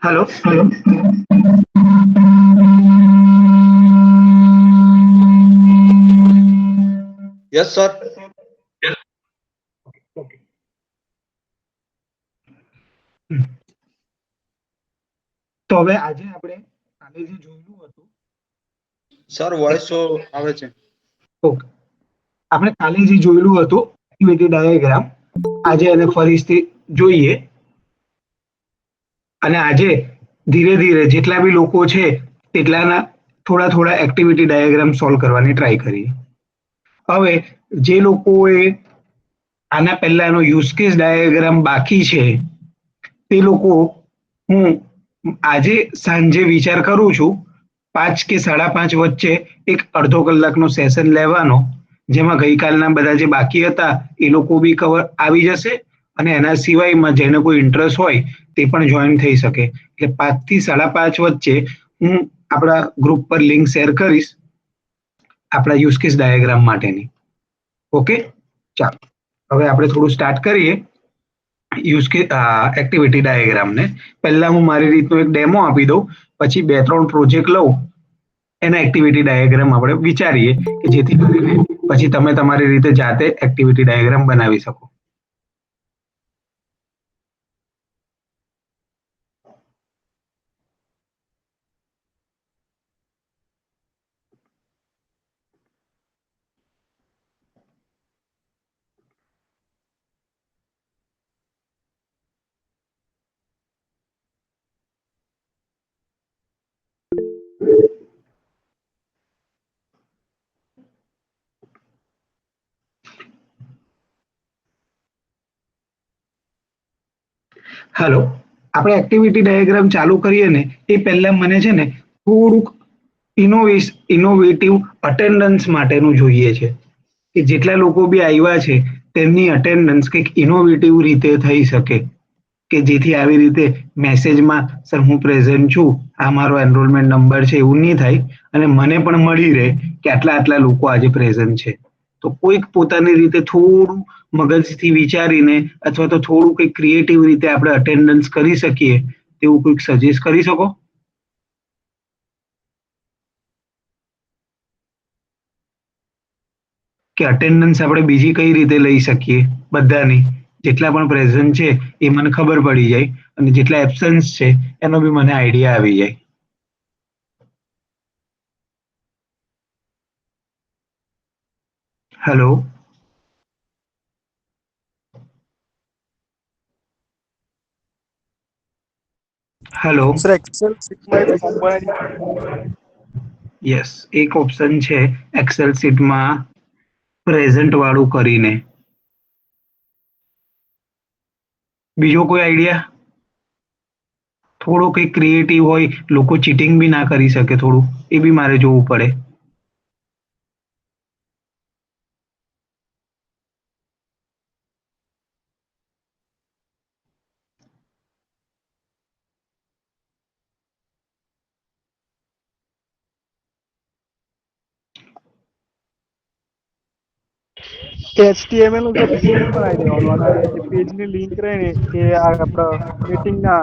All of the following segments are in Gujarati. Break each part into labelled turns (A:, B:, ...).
A: हेलो।
B: Yes sir.
A: તો હવે આજે આપણે કાલે જે જોયેલું હતું
B: સર વોઇસ આવે છે.
A: ઓકે, આપણે કાલે જે જોયેલું હતું એક્ટિવિટી ડાયાગ્રામ આજે એને ફરીથી જોઈએ અને આજે ધીરે ધીરે જેટલા બી લોકો છે તેટલાના થોડા થોડા એક્ટિવિટી ડાયાગ્રામ સોલ્વ કરવાની ટ્રાય કરીએ. હવે જે લોકોએ આના પહેલાનો યુઝ કેસ ડાયાગ્રામ બાકી છે તે લોકો હું આજે સાંજે વિચાર કરું છું 5 કે 5:30 વચ્ચે એક અડધો કલાકનો સેશન લેવાનો, જેમાં ગઈકાલના બધા જે બાકી હતા એ લોકો બી કવર આવી જશે અને એના સિવાયમાં જેને કોઈ ઇન્ટરેસ્ટ હોય તે પણ જોઈન થઈ શકે. એટલે 5 થી 5:30 વચ્ચે હું આપણા ગ્રુપ પર લિંક શેર કરીશ આપણા યુઝ કેસ ડાયાગ્રામ માટેની. ઓકે, ચાલો હવે આપણે થોડું સ્ટાર્ટ કરીએ યુઝ કે એક્ટિવિટી ડાયાગ્રામને. પહેલા હું મારી રીતનો એક ડેમો આપી દઉં, પછી 2-3 પ્રોજેક્ટ લઉં, એના એક્ટિવિટી ડાયાગ્રામ આપણે વિચારીએ કે જેથી કરીને પછી તમે તમારી રીતે જાતે એક્ટિવિટી ડાયાગ્રામ બનાવી શકો. હાલો, આપણે એક્ટિવિટી ડાયાગ્રામ ચાલુ કરીએ ને એ પહેલા મને છે ને થોડુંક ઇનોવેટિવ અટેન્ડન્સ માટેનું જોઈએ છે કે જેટલા લોકો બી આવ્યા છે તેમની અટેન્ડન્સ કંઈક ઇનોવેટિવ રીતે થઈ શકે કે જેથી આવી રીતે મેસેજમાં સર હું પ્રેઝન્ટ છું, આ મારો એનરોલમેન્ટ નંબર છે એવું નહીં થાય અને મને પણ મળી રહે કે આટલા આટલા લોકો આજે પ્રેઝન્ટ છે. તો કોઈક પોતાની રીતે થોડું મગજથી વિચારીને અથવા તો થોડું કંઈક ક્રિએટિવ રીતે આપણે અટેન્ડન્સ કરી શકીએ તેવું કોઈક સજેસ્ટ કરી શકો? કે અટેન્ડન્સ આપણે બીજી કઈ રીતે લઈ શકીએ બધાની, જેટલા પણ પ્રેઝન્ટ છે એ મને ખબર પડી જાય અને જેટલા એબસન્સ છે એનો બી મને આઈડિયા આવી જાય. હેલો. હેલો.
C: સર એક્સેલ શીટમાં એક ફોર્મ બનાવી.
A: યસ, એક ઓપ્શન છે એક્સેલ શીટમાં પ્રેઝન્ટ વાળું કરીને. બીજો કોઈ આઈડિયા? થોડો કંઈક ક્રિએટિવ હોય, લોકો ચીટિંગ બી ના કરી શકે, થોડું એ બી મારે જોવું પડે.
C: HTML નું સર પેજ બનાવી દેવાનું અને જે પેજની લિંક રહે ને એ આપણા મીટિંગના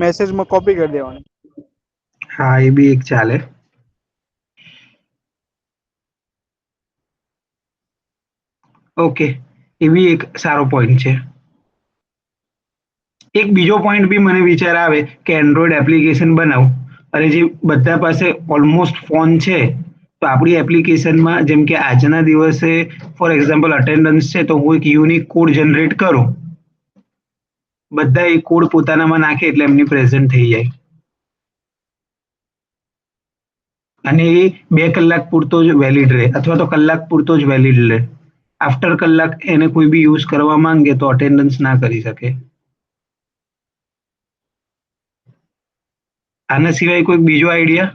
C: મેસેજમાં કોપી કરી દેવાની.
A: હા, એ બી એક ચાલે. ઓકે, એ બી એક સારો પોઈન્ટ છે. એક બીજો પોઈન્ટ બી મને વિચાર આવે કે એન્ડ્રોઈડ એપ્લિકેશન બનાવું અને જે બધા પાસે ઓલમોસ્ટ ફોન છે તો આપણી એપ્લિકેશનમાં જેમ કે આજના દિવસે ફોર એક્ઝામ્પલ અટેન્ડન્સ છે તો હું એક યુનિક કોડ જનરેટ કરું, બધા એ કોડ પોતાનામાં નાખે એટલે એમની પ્રેઝન્ટ થઈ જાય અને એ 2 કલાક પૂરતો જ વેલિડ રહે અથવા તો કલાક પૂરતો જ વેલિડ રહે. આફ્ટર કલાક એને કોઈ બી યુઝ કરવા માંગે તો અટેન્ડન્સ ના કરી શકે. આના સિવાય કોઈ બીજો આઈડિયા?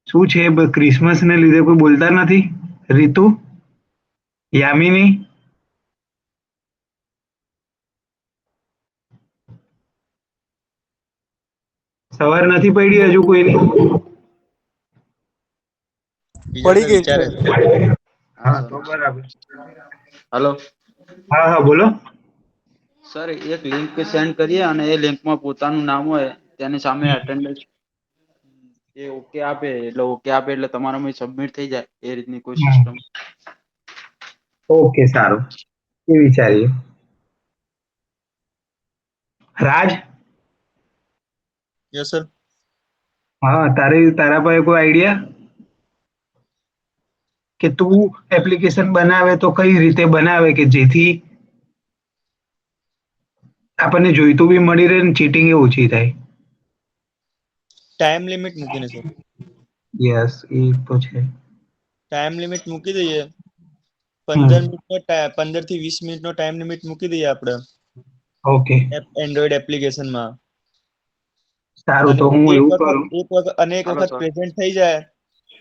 A: શું છે, ક્રિસમસને લીધે કોઈ બોલતા નથી? રીતુ, યામિની, સવાર નથી પડી હજુ કોઈની?
C: પડી ગઈ છે.
A: હા તો બરાબર.
B: હલો.
A: હા હા બોલો.
B: સર એક લિંક સેન્ડ કરીએ અને એ લિંકમાં પોતાનું નામ હોય તેની સામે અટેન્ડન્સ એ ઓકે આપે એટલે તમારામાં સબમિટ થઈ જાય એ રીતની કોઈ સિસ્ટમ.
A: ઓકે, સારું, એ વિચારીએ. રાજ,
D: યસ સર.
A: હા, તારા પાસે કોઈ આઈડિયા કે તું એપ્લિકેશન બનાવે તો કઈ રીતે બનાવે કે જેથી આપણને જોઈતું બી મળી રહે ને ચીટિંગ એ ઓછી થાય?
D: ટાઈમ લિમિટ મૂકીને સર.
A: યસ, એ તો છે.
D: ટાઈમ લિમિટ મૂકી દઈએ.
A: હમ
D: 15 થી 20 મિનિટનો ટાઈમ લિમિટ મૂકી દઈએ આપણે
A: ઓકે,
D: એન્ડ્રોઈડ એપ્લિકેશનમાં.
A: સારું,
D: અને
A: તો હું
D: એક
A: એવું
D: વખત
A: કરું.
D: એક
B: હાલો
D: વખત
B: સર.
D: પ્રેઝન્ટ થઈ જાય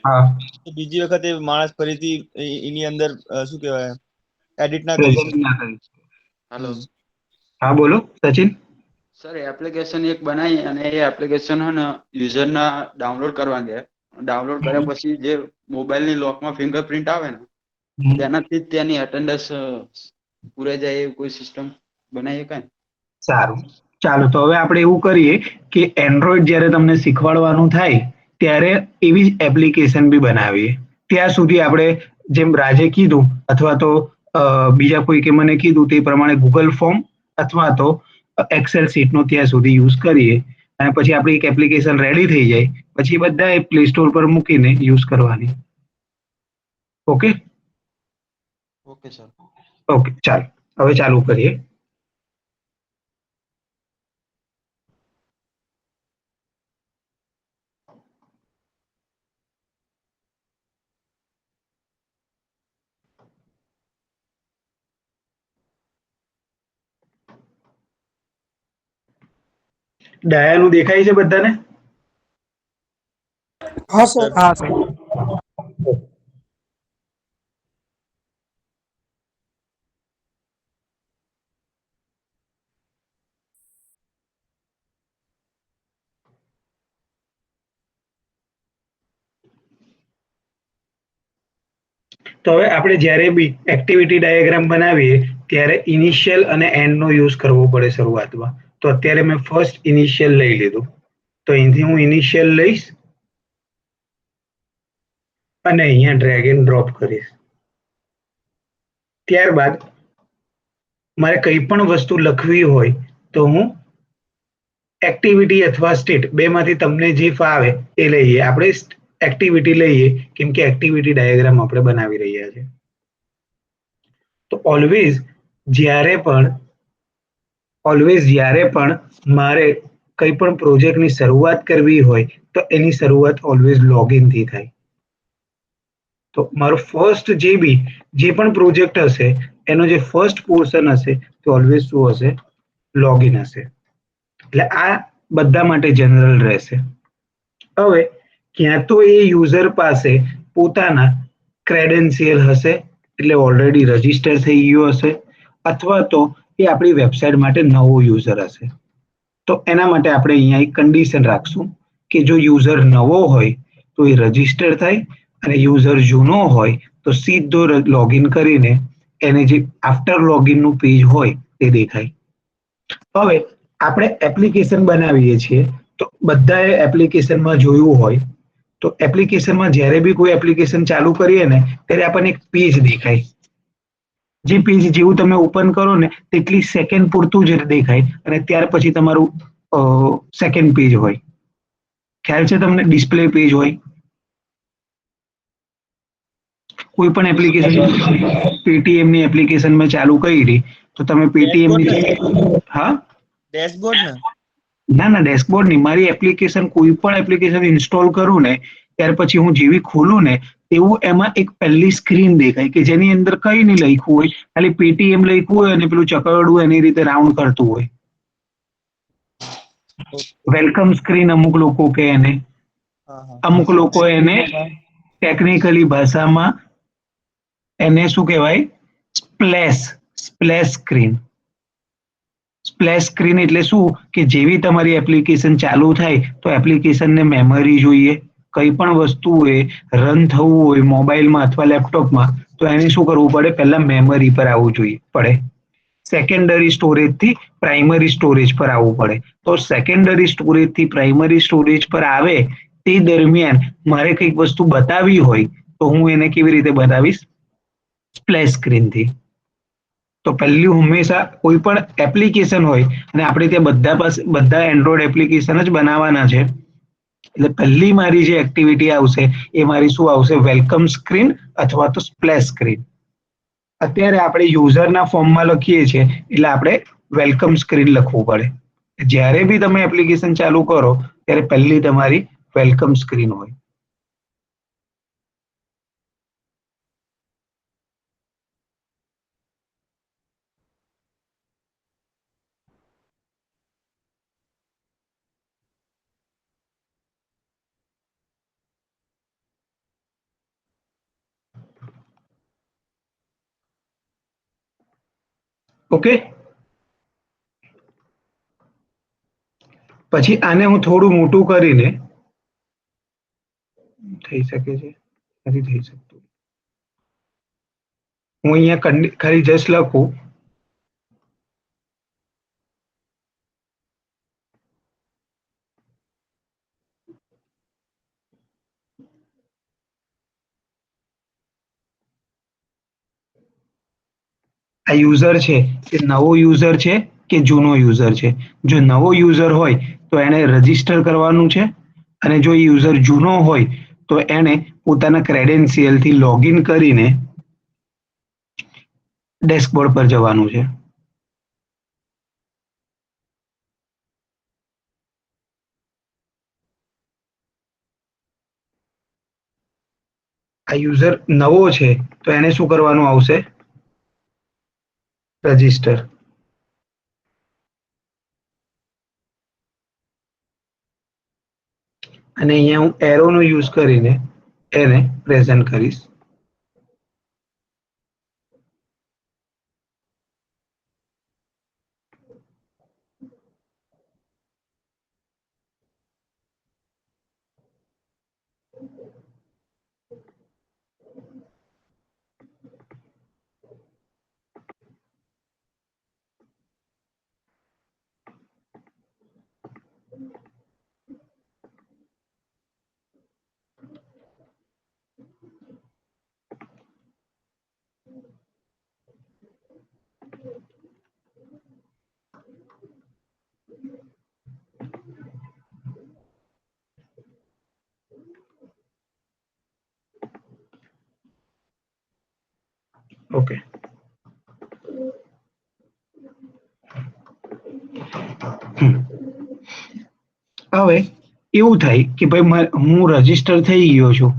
A: હા,
D: તો બીજી વખત એ માણસ ફરીથી એની અંદર શું કહેવાય એડિટ ના કરી
A: રજીસ્ટર
D: શકે.
A: ના કરી.
B: હાલો
A: હા, બોલો સચિન.
B: સર, એપ્લિકેશન એક બનાવી અને એ એપ્લિકેશન હે ને યુઝરના ડાઉનલોડ કરવા દે. ડાઉનલોડ કર્યા પછી જે મોબાઈલની લોકમાં ફિંગરપ્રિન્ટ આવે ને તેનાથી જ તેની અટેન્ડન્સ પૂરાઈ જાય એવી કોઈ સિસ્ટમ બનાવી શકાય.
A: સારું, ચાલો તો હવે આપણે એવું કરીએ કે એન્ડ્રોઈડ જ્યારે તમને શીખવાડવાનું થાય ત્યારે એવી જ એપ્લિકેશન બી બનાવીએ. ત્યાં સુધી આપણે જેમ રાજે કીધું અથવા તો બીજા કોઈ કે મને કીધું તે પ્રમાણે ગૂગલ ફોર્મ અથવા તો એક્સેલ સીટનો ત્યાં સુધી યુઝ કરીએ અને પછી આપણી એક એપ્લિકેશન રેડી થઈ જાય પછી બધા પ્લે સ્ટોર પર મૂકીને યુઝ કરવાની. ઓકે.
B: Okay sir.
A: ઓકે, ચાલો હવે ચાલુ કરીએ. ડાયાનું દેખાય છે બધાને?
C: હા સર. હા સર.
A: તો હવે આપણે જ્યારે બી એક્ટિવિટી ડાયાગ્રામ બનાવીએ ત્યારે ઇનિશિયલ અને એન્ડનો યુઝ કરવો પડે શરૂઆતમાં. તો અત્યારે મેં ફર્સ્ટ ઇનિશિયલ લઈ લીધું, તો અહીંથી હું ઇનિશિયલ લઈશ અને અહીંયા ડ્રેગ એન્ડ ડ્રોપ કરીશ. ત્યારબાદ મારે કંઈ પણ વસ્તુ લખવી હોય તો હું એક્ટિવિટી અથવા સ્ટેટ બેમાંથી તમને જે ફાવે એ લઈએ. આપણે એક્ટિવિટી લઈએ કેમ કે એક્ટિવિટી ડાયાગ્રામ આપણે બનાવી રહ્યા છીએ. તો જ્યારે પણ મારે કંઈ પણ પ્રોજેક્ટની શરૂઆત કરવી હોય તો એની શરૂઆત ઓલવેઝ લોગિનથી થાય. તો મારો ફર્સ્ટ જે પણ પ્રોજેક્ટ હશે એનો જે ફર્સ્ટ પોર્શન હશે તે ઓલવેઝ શું હશે? લોગિન હશે. એટલે આ બધા માટે જનરલ રહેશે. હવે ક્યાં તો એ યુઝર પાસે પોતાના ક્રેડેન્શિયલ હશે એટલે ઓલરેડી રજીસ્ટર થઈ ગયો હશે અથવા તો એ આપણી વેબસાઇટ માટે નવો યુઝર હશે. તો એના માટે આપણે અહીંયા એક કન્ડિશન રાખશું કે જો યુઝર નવો હોય તો એ રજીસ્ટર થાય અને યુઝર જૂનો હોય તો સીધો લોગિન કરીને એને જે આફ્ટર લોગિનનું પેજ હોય તે દેખાય. હવે આપણે એપ્લિકેશન બનાવીએ છીએ તો બધાએ એપ્લિકેશનમાં જોયું હોય તો એપ્લિકેશનમાં જ્યારે બી કોઈ એપ્લિકેશન ચાલુ કરીએ ને ત્યારે આપણને એક પેજ દેખાય. જે પેજ જેવું તમે ઓપન કરો ને તેટલી સેકન્ડ પૂરતું જ દેખાય અને ત્યાર પછી તમારું સેકન્ડ પેજ હોય. ખ્યાલ છે તમને? ડિસ્પ્લે પેજ હોય. કોઈ પણ એપ્લિકેશન પેટીએમની એપ્લિકેશન મેં ચાલુ કરી તો તમે
D: ડેશબોર્ડ ને
A: પેટીએમની હા
D: ડેશબોર્ડ ને
A: ના ડેશબોર્ડ નહીં. મારી એપ્લિકેશન કોઈ પણ એપ્લિકેશન ઇન્સ્ટોલ કરું ને ત્યાર પછી હું જેવી ખોલું ને તેવું એમાં એક પહેલી સ્ક્રીન દેખાય કે જેની અંદર કઈ નહીં લખ્યું હોય, ખાલી પેટીએમ લખ્યું હોય અને પેલું ચકરડું એની રીતે રાઉન્ડ કરતું હોય. વેલકમ સ્ક્રીન અમુક લોકો કે એને, અમુક લોકો એને ટેકનિકલી ભાષામાં એને શું કહેવાય? Splash screen. સ્પ્લેશ સ્ક્રીન એટલે શું કે જેવી તમારી એપ્લિકેશન ચાલુ થાય તો એપ્લિકેશનને મેમરી જોઈએ. કંઈ પણ વસ્તુ રન થવું હોય મોબાઈલમાં અથવા લેપટોપમાં તો એને શું કરવું પડે? પહેલા મેમરી પર આવવું જોઈએ પડે. સેકન્ડરી સ્ટોરેજ થી પ્રાઇમરી સ્ટોરેજ પર આવવું પડે. તો સેકન્ડરી સ્ટોરેજ થી પ્રાઇમરી સ્ટોરેજ પર આવે તે દરમિયાન મારે કંઈક વસ્તુ બતાવવી હોય તો હું એને કેવી રીતે બતાવીશ? સ્પ્લેશ સ્ક્રીનથી. તો પહેલું હંમેશા કોઈ પણ એપ્લિકેશન હોય અને આપણે ત્યાં બધા એન્ડ્રોઈડ એપ્લિકેશન જ બનાવવાના છે. એટલે પહેલી મારી જે એક્ટિવિટી આવશે એ મારી શું આવશે? વેલકમ સ્ક્રીન અથવા તો સ્પ્લેશ સ્ક્રીન. અત્યારે આપણે યુઝરના ફોર્મમાં લખીએ છીએ એટલે આપણે વેલકમ સ્ક્રીન લખવું પડે. જ્યારે બી તમે એપ્લિકેશન ચાલુ કરો ત્યારે પહેલી તમારી વેલકમ સ્ક્રીન હોય. ઓકે, પછી આને હું થોડું મોટું કરીને થઈ શકે છે, નથી થઈ શકતું. હું અહીંયા ખાલી જસ્ટ લખું આ યુઝર છે એ નવો યુઝર છે કે જૂનો યુઝર છે. જો નવો યુઝર હોય તો એને રજીસ્ટર કરવાનું છે અને જો યુઝર જૂનો હોય તો એને પોતાના ક્રેડેન્શિયલથી લોગિન કરીને ડેસ્કબોર્ડ પર જવાનું છે. આ યુઝર નવો છે તો એને શું કરવાનું આવશે? રજીસ્ટર. અને અહીંયા હું એરોનો યુઝ કરીને એને પ્રેઝન્ટ કરીશ. ઓકે, હવે એવું થાય કે ભાઈ હું રજીસ્ટર થઈ ગયો છું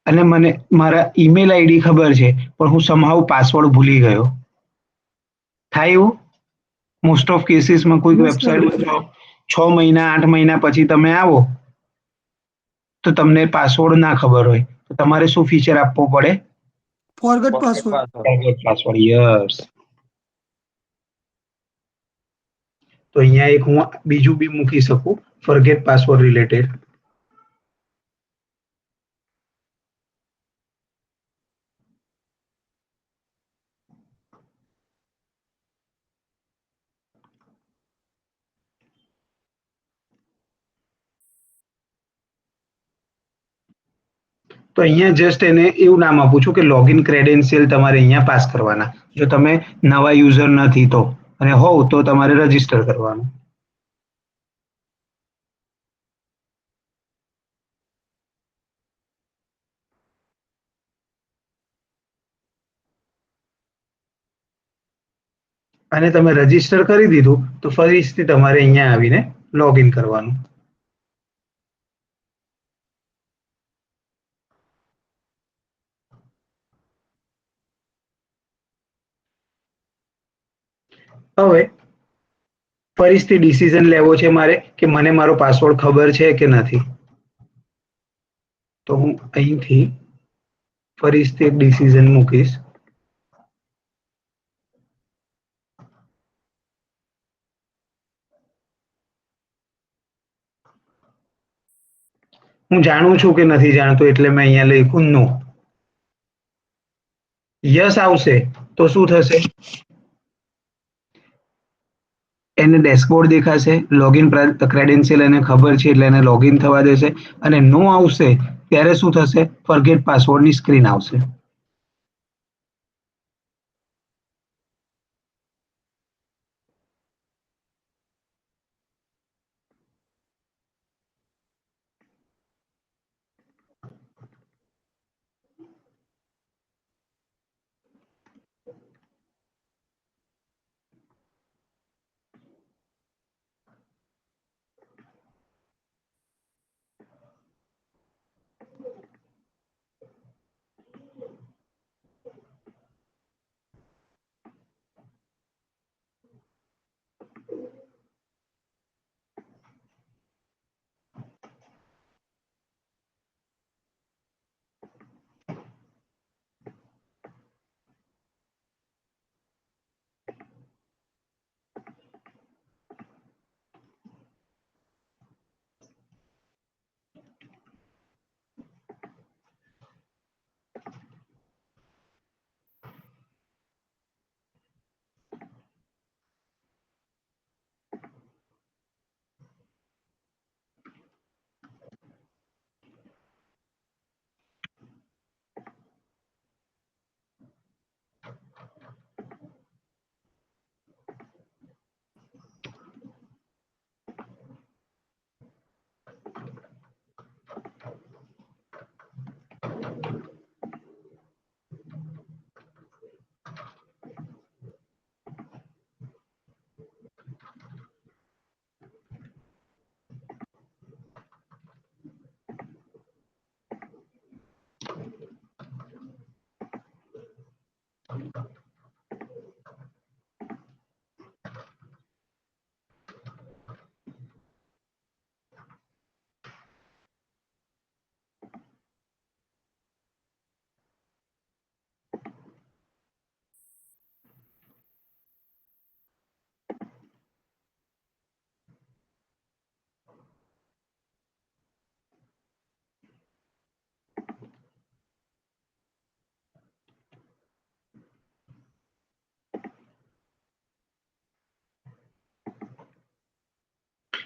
A: અને મને મારા ઈમેલ આઈડી ખબર છે પણ હું સમહાવ પાસવર્ડ ભૂલી ગયો. થાય એવું મોસ્ટ ઓફ કેસીસમાં કોઈક વેબસાઇટ 6 મહિના 8 મહિના પછી તમે આવો તો તમને પાસવર્ડ ના ખબર હોય તો તમારે શું ફીચર આપવો પડે?
E: Forget password.
A: Forget password. Yes. તો અહીંયા એક હું બીજું બી મૂકી શકું, ફોરગેટ પાસવર્ડ રિલેટેડ. તો અહીંયા જસ્ટ એને એવું નામ આપું છું કે લોગિન ક્રેડેન્શિયલ તમારે અહીંયા પાસ કરવાના. જો તમે નવા યુઝર નથી તો, અને હોવ તો તમારે રજીસ્ટર કરવાનું. અને તમે રજીસ્ટર કરી દીધું તો ફરીથી તમારે અહીંયા આવીને લોગિન કરવાનું. હવે ફરીથી ડિસિઝન લેવો છે મારે કે મને મારો પાસવર્ડ ખબર છે કે નથી. તો હું અહીંથી ફરીથી એક ડિસિઝન મૂકીશ. હું જાણું છું કે નથી જાણતો એટલે મેં અહીંયા લખ્યું નો. યસ આવશે તો શું થશે? એને ડેશબોર્ડ દેખાશે, લોગિન ક્રેડેન્શિયલ એને ખબર છે એટલે એને લોગિન થવા દેશે, અને નો આવશે ત્યારે શું થશે, ફોરગેટ પાસવર્ડની સ્ક્રીન આવશે.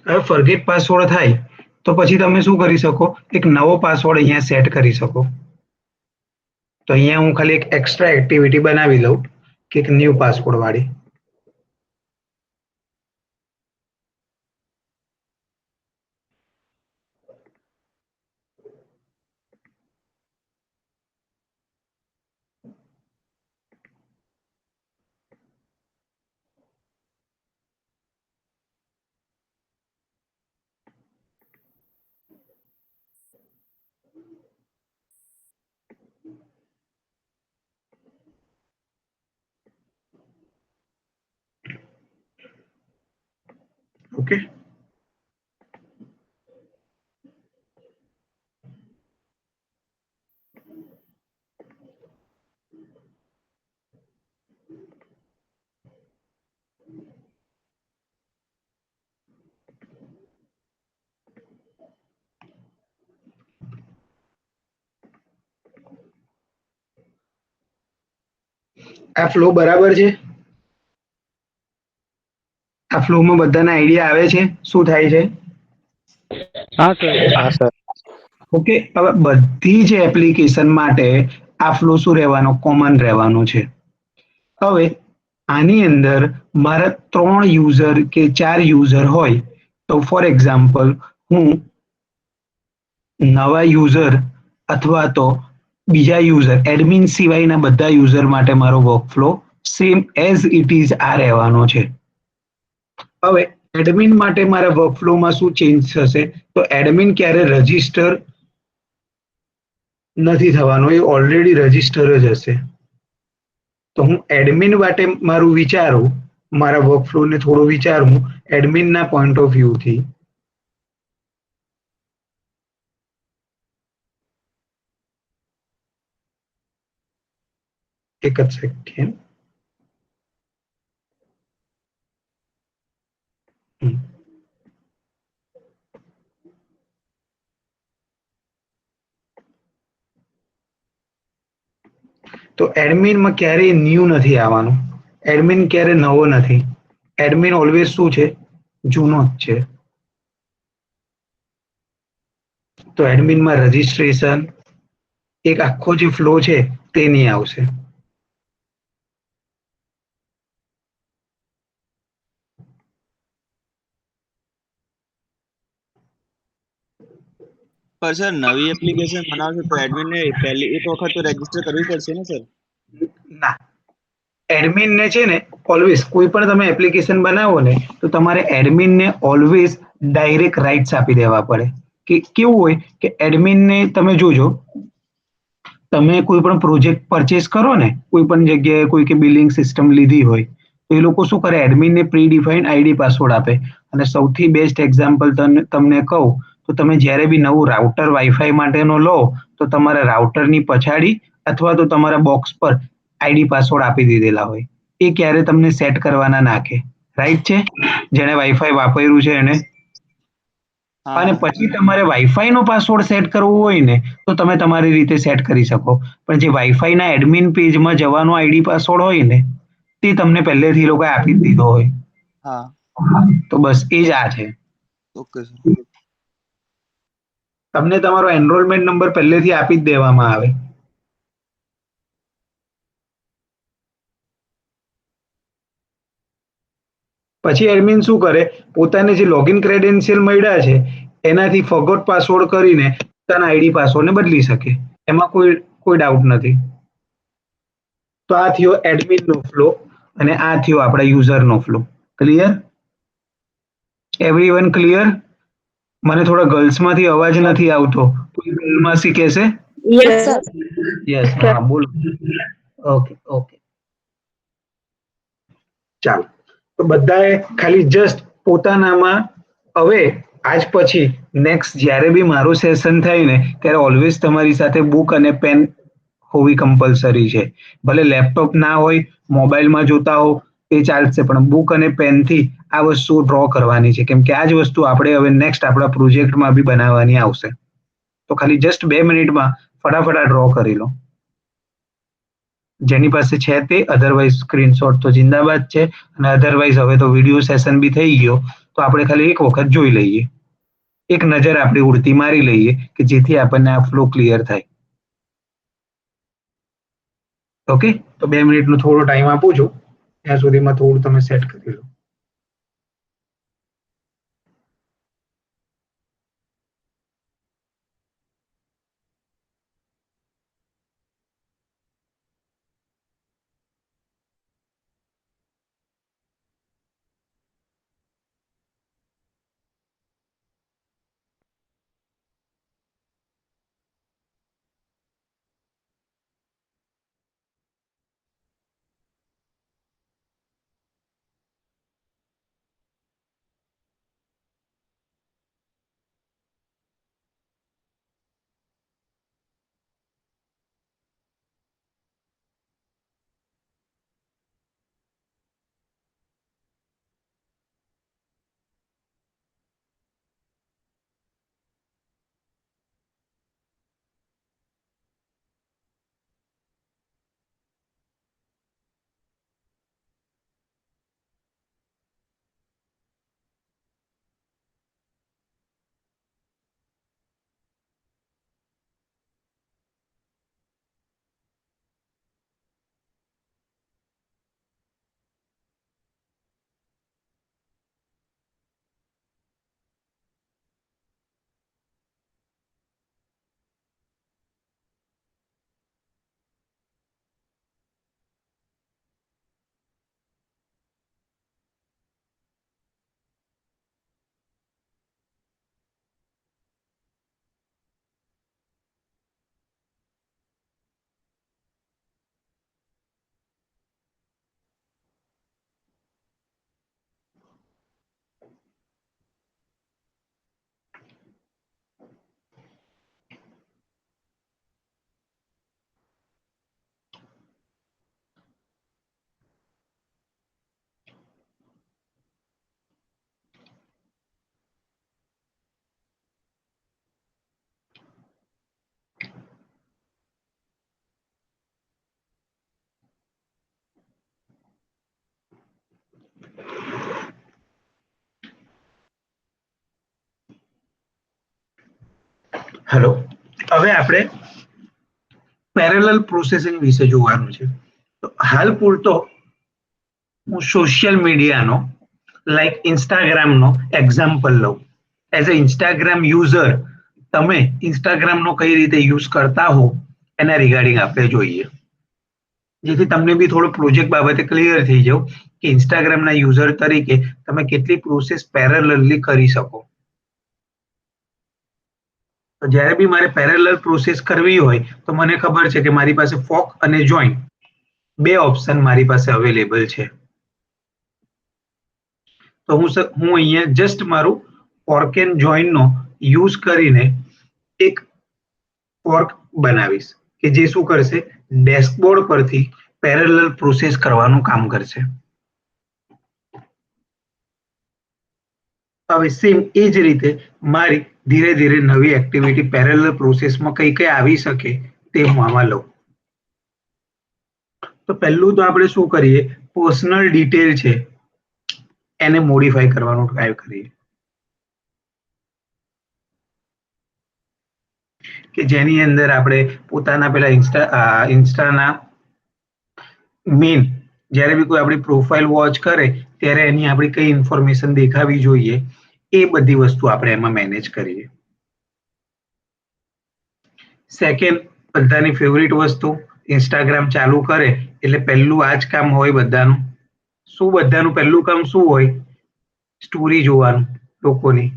A: હવે ફોરગેટ પાસવર્ડ થાય તો પછી તમે શું કરી શકો, એક નવો પાસવર્ડ અહીંયા સેટ કરી શકો. તો અહીંયા હું ખાલી એક એક્સ્ટ્રા એક્ટિવિટી બનાવી લઉં કે એક ન્યૂ પાસવર્ડ વાળી. ઓકે, આ ફ્લો બરાબર છે? આ ફ્લોમાં બધાના આઈડિયા આવે છે શું થાય છે?
C: હા સર.
A: ઓકે, હવે બધી જ એપ્લિકેશન માટે આ ફ્લો શું રહેવાનો, કોમન રહેવાનો છે. હવે આની અંદર મારા 3 યુઝર કે 4 યુઝર હોય તો ફોર એક્ઝામ્પલ હું નવા યુઝર અથવા તો બીજા યુઝર એડમિન સિવાયના બધા યુઝર માટે મારો workflow same as it is આ રહેવાનો છે. હવે એડમિન માટે મારા વર્કફ્લોમાં શું ચેન્જ થશે, તો એડમિન ક્યારે રજીસ્ટર નથી થવાનો, એ ઓલરેડી રજીસ્ટર જ હશે. તો હું એડમિન માટે મારું વિચારું, મારા વર્કફ્લોને થોડું વિચારું એડમિનના પોઈન્ટ ઓફ વ્યૂથી. એક જ સેકન્ડ. તો એડમિનમાં ક્યારેય ન્યૂ નથી આવવાનું, એડમિન ક્યારે નવો નથી. એડમિન ઓલવેઝ શું છે? જૂનો જ છે. તો એડમિનમાં રજિસ્ટ્રેશન એક આખો જે ફ્લો છે તે નહીં આવશે.
D: पर सर नवी एप्लीकेशन बनावશે તો એડમિન ને પહેલી એક વખત તો રજીસ્ટર કરવી પડશે ને સર?
A: ના, એડમિનને છે ને ઓલવેઝ કોઈ પણ તમે એપ્લિકેશન બનાવો ને તો તમારે એડમિનને ઓલવેઝ ડાયરેક્ટ રાઇટ્સ આપી દેવા પડે. કે કેવું હોય કે એડમિનને તમે જોજો, તમે કોઈ પણ પ્રોજેક્ટ પરચેસ કરો ને, કોઈ પણ જગ્યાએ કોઈ કે બિલિંગ સિસ્ટમ લીધી હોય તો એ લોકો શું કરે, એડમિનને પ્રી ડિફાઈન્ડ આઈડી પાસવર્ડ આપે. અને સૌથી બેસ્ટ એક્ઝામ્પલ તમને કહું તો તમે જ્યારે બી નવું રાઉટર વાઈફાઈ માટેનો લો તો તમારા રાઉટરની પછાડી અથવા તો તમારા બોક્સ પર આઈડી પાસવર્ડ આપી દીધેલા હોય. એ ક્યારે તમને સેટ કરવાના નાખે. રાઈટ છે? જેણે વાઈફાઈ વાપર્યું છે એને. અને
D: હા
A: પછી તમારે વાઈફાઈ નો પાસવર્ડ સેટ કરવો હોય ને તો તમે તમારી રીતે સેટ કરી શકો. પણ જે વાઈફાઈ ના એડમિન પેજમાં જવાનો આઈડી પાસવર્ડ હોય ને તે તમને પહેલેથી એ લોકોએ આપી જ દીધો હોય.
D: હા
A: તો બસ એ જ આ છે.
D: Okay sir.
A: તમને તમારો એનરોલમેન્ટ નંબર પહેલેથી આપી જ દેવામાં આવે. પછી એડમિન શું કરે, પોતાને જે લોગિન ક્રેડેન્શિયલ મળ્યા છે એનાથી ફોરગોટ પાસવર્ડ કરીને પોતાના આઈડી પાસવર્ડને બદલી શકે. એમાં કોઈ ડાઉટ નથી. તો આ થયો એડમિન નો ફ્લો અને આ થયો આપણા યુઝર નો ફ્લો. ક્લિયર? Everyone clear? મને થોડા ગર્લ્સમાંથી અવાજ નથી આવતો. કોઈ ગર્લમાંથી કહેશે?
F: Yes, sir.
A: યસ, હા બોલો. ઓકે ઓકે, ચાલો. તો બધાએ ખાલી જસ્ટ પોતાનામાં હવે આજ પછી નેક્સ્ટ જ્યારે બી મારું સેશન થાય ને ત્યારે ઓલવેઝ તમારી સાથે બુક અને પેન હોવી કમ્પલસરી છે. ભલે લેપટોપ ના હોય, મોબાઈલમાં જોતા હો એ ચાલશે, પણ બુક અને પેનથી આ વસ્તુ ડ્રો કરવાની છે. કેમ કે આ જ વસ્તુ આપણે હવે નેક્સ્ટ આપણા પ્રોજેક્ટમાં બી બનાવવાની આવશે. તો ખાલી જસ્ટ 2 મિનિટમાં ફટાફટ આ ડ્રો કરી લો. જેની પાસે છે તે, અધરવાઇઝ સ્ક્રીનશોટ તો જિંદાબાદ છે. અને અધરવાઇઝ હવે તો વિડીયો સેશન બી થઈ ગયો તો આપણે ખાલી એક વખત જોઈ લઈએ, એક નજર આપણે ઉડતી મારી લઈએ કે જેથી આપણને આ ફ્લો ક્લિયર થાય. ઓકે, તો 2 મિનિટનો થોડો ટાઈમ આપું છું, ત્યાં સુધીમાં થોડું તમે સેટ કરી લો. હેલો, હવે આપણે પેરેલલ પ્રોસેસિંગ વિશે જોવાનું છે. તો હાલ પૂરતો હું સોશિયલ મીડિયાનો લાઈક ઇન્સ્ટાગ્રામનો એક્ઝામ્પલ લઉં. એઝ અ ઇન્સ્ટાગ્રામ યુઝર તમે ઇન્સ્ટાગ્રામનો કઈ રીતે યુઝ કરતા હો એના રિગાર્ડિંગ આપણે જોઈએ, જેથી તમને બી થોડો પ્રોજેક્ટ બાબતે ક્લિયર થઈ જાવ કે ઇન્સ્ટાગ્રામના યુઝર તરીકે તમે કેટલી પ્રોસેસ પેરેલલી કરી શકો. તો જ્યારે બી મારે પેરેલલ પ્રોસેસ કરવી હોય તો મને ખબર છે કે મારી પાસે ફોક અને જોઈન બે ઓપ્શન મારી પાસે અવેલેબલ છે. તો હું અહીંયા જસ્ટ મારું ફોર્ક એન્ડ જોઈનનો યુઝ કરીને એક ફોર્ક બનાવીશ કે જે શું કરશે, ડેશબોર્ડ પરથી પેરેલલ પ્રોસેસ કરવાનું કામ કરશે. હવે સેમ એ જ રીતે મારી ધીરે ધીરે નવી એક્ટિવિટી પેરેલલ પ્રોસેસમાં કઈ કઈ આવી શકે તે હું આમાં લઉં. તો પહેલું તો આપણે શું કરીએ, પર્સનલ ડિટેલ છે એને મોડિફાઈ કરવાનું ટ્રાય કરીએ, કે જેની અંદર આપણે પોતાના પેલા ઇન્સ્ટાના મેઇન જ્યારે બી કોઈ આપણી પ્રોફાઇલ વોચ કરે ત્યારે એની આપણી કઈ ઇન્ફોર્મેશન દેખાવી જોઈએ એ બધી વસ્તુ આપણે એમાં મેનેજ કરીએ. સેકન્ડ, બધાની ફેવરિટ વસ્તુ, ઇન્સ્ટાગ્રામ ચાલુ કરે એટલે પહેલું આ જ કામ હોય બધાનું. શું બધાનું પહેલું કામ શું હોય? સ્ટોરી જોવાનું લોકોની.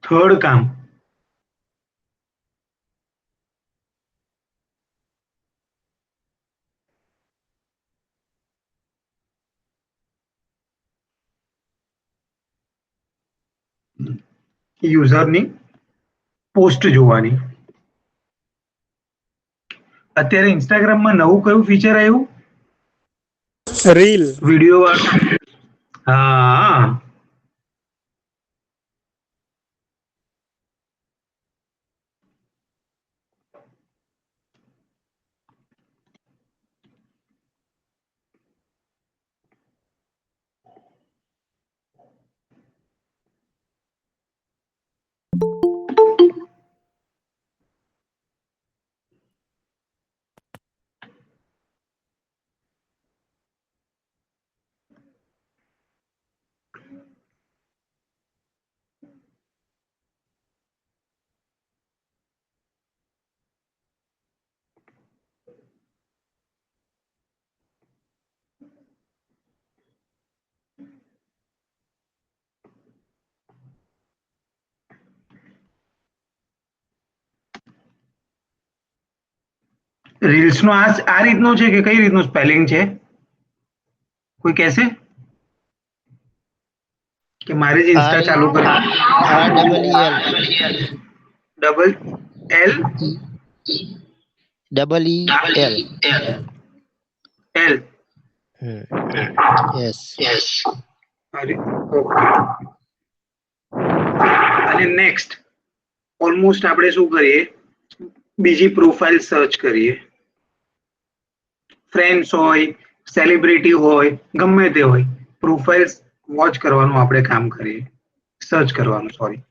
A: થર્ડ કામ, યુઝરની પોસ્ટ જોવાની. અત્યારે ઇન્સ્ટાગ્રામમાં નવું કયું ફીચર આવ્યું?
C: રીલ.
A: વિડીયો વાળું. હા, રીલ્સનો આ રીતનો છે કે કઈ રીતનું સ્પેલિંગ છે? કોઈ કહેશે કે મારે જ ઇન્સ્ટા ચાલુ કરી? ડબલ એલ એલ અરે ઓકે. અને નેક્સ્ટ ઓલમોસ્ટ આપણે શું કરીએ, બીજી પ્રોફાઇલ સર્ચ કરીએ. ફ્રેન્ડ્સ હોય, સેલિબ્રિટી હોય, ગમે તે હોય, પ્રોફાઇલ્સ વોચ કરવાનું આપણે કામ કરીએ, સર્ચ કરવાનું સોરી.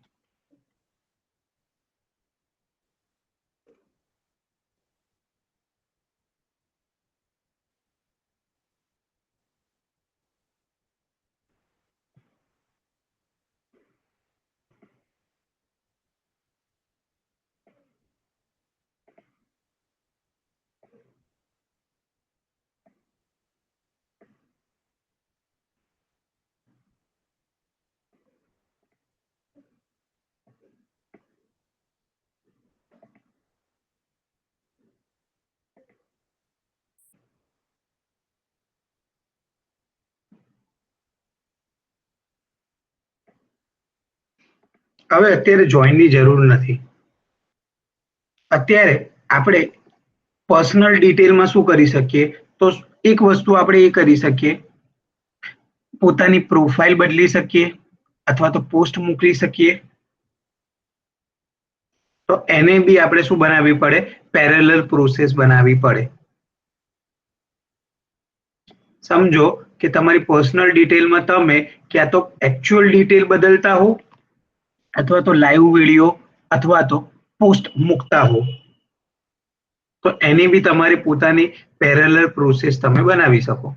A: હવે અત્યારે જોઈનની જરૂર નથી. અત્યારે આપણે પર્સનલ ડિટેલમાં શું કરી શકીએ, તો એક વસ્તુ આપણે એ કરી શકીએ, પોતાની પ્રોફાઇલ બદલી શકીએ અથવા તો પોસ્ટ મોકલી શકીએ. તો એને બી આપણે શું બનાવવી પડે, પેરેલલ પ્રોસેસ બનાવવી પડે. સમજો કે તમારી પર્સનલ ડિટેલમાં તમે ક્યાં તો એકચ્યુઅલ ડિટેલ બદલતા હો અથવા તો લાઈવ વિડીયો અથવા તો પોસ્ટ મૂકતા હો, તો એની બી તમારી પોતાની પેરેલલ પ્રોસેસ તમે બનાવી શકો.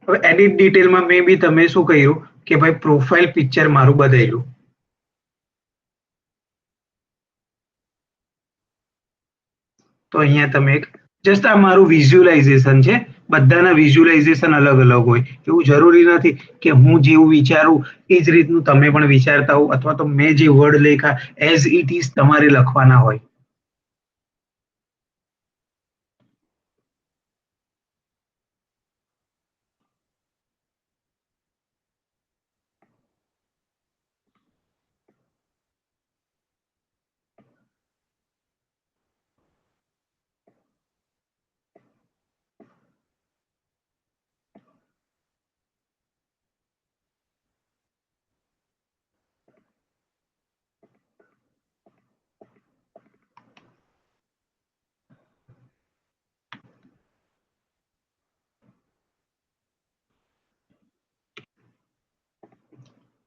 A: હવે એડિટ ડિટેલમાં મે બી તમે શું કર્યું કે ભાઈ પ્રોફાઇલ પિક્ચર મારું બદલ્યું. તો અહીંયા તમે એક જસ્ટ આ મારું વિઝ્યુઅલાઇઝેશન છે. બધાના વિઝ્યુઅલાઇઝેશન અલગ અલગ હોય, એવું જરૂરી નથી કે હું જેવું વિચારું એ જ રીતનું તમે પણ વિચારતા હો અથવા તો મેં જે વર્ડ લખ્યા એઝ ઇટ ઇઝ તમારે લખવાના હોય.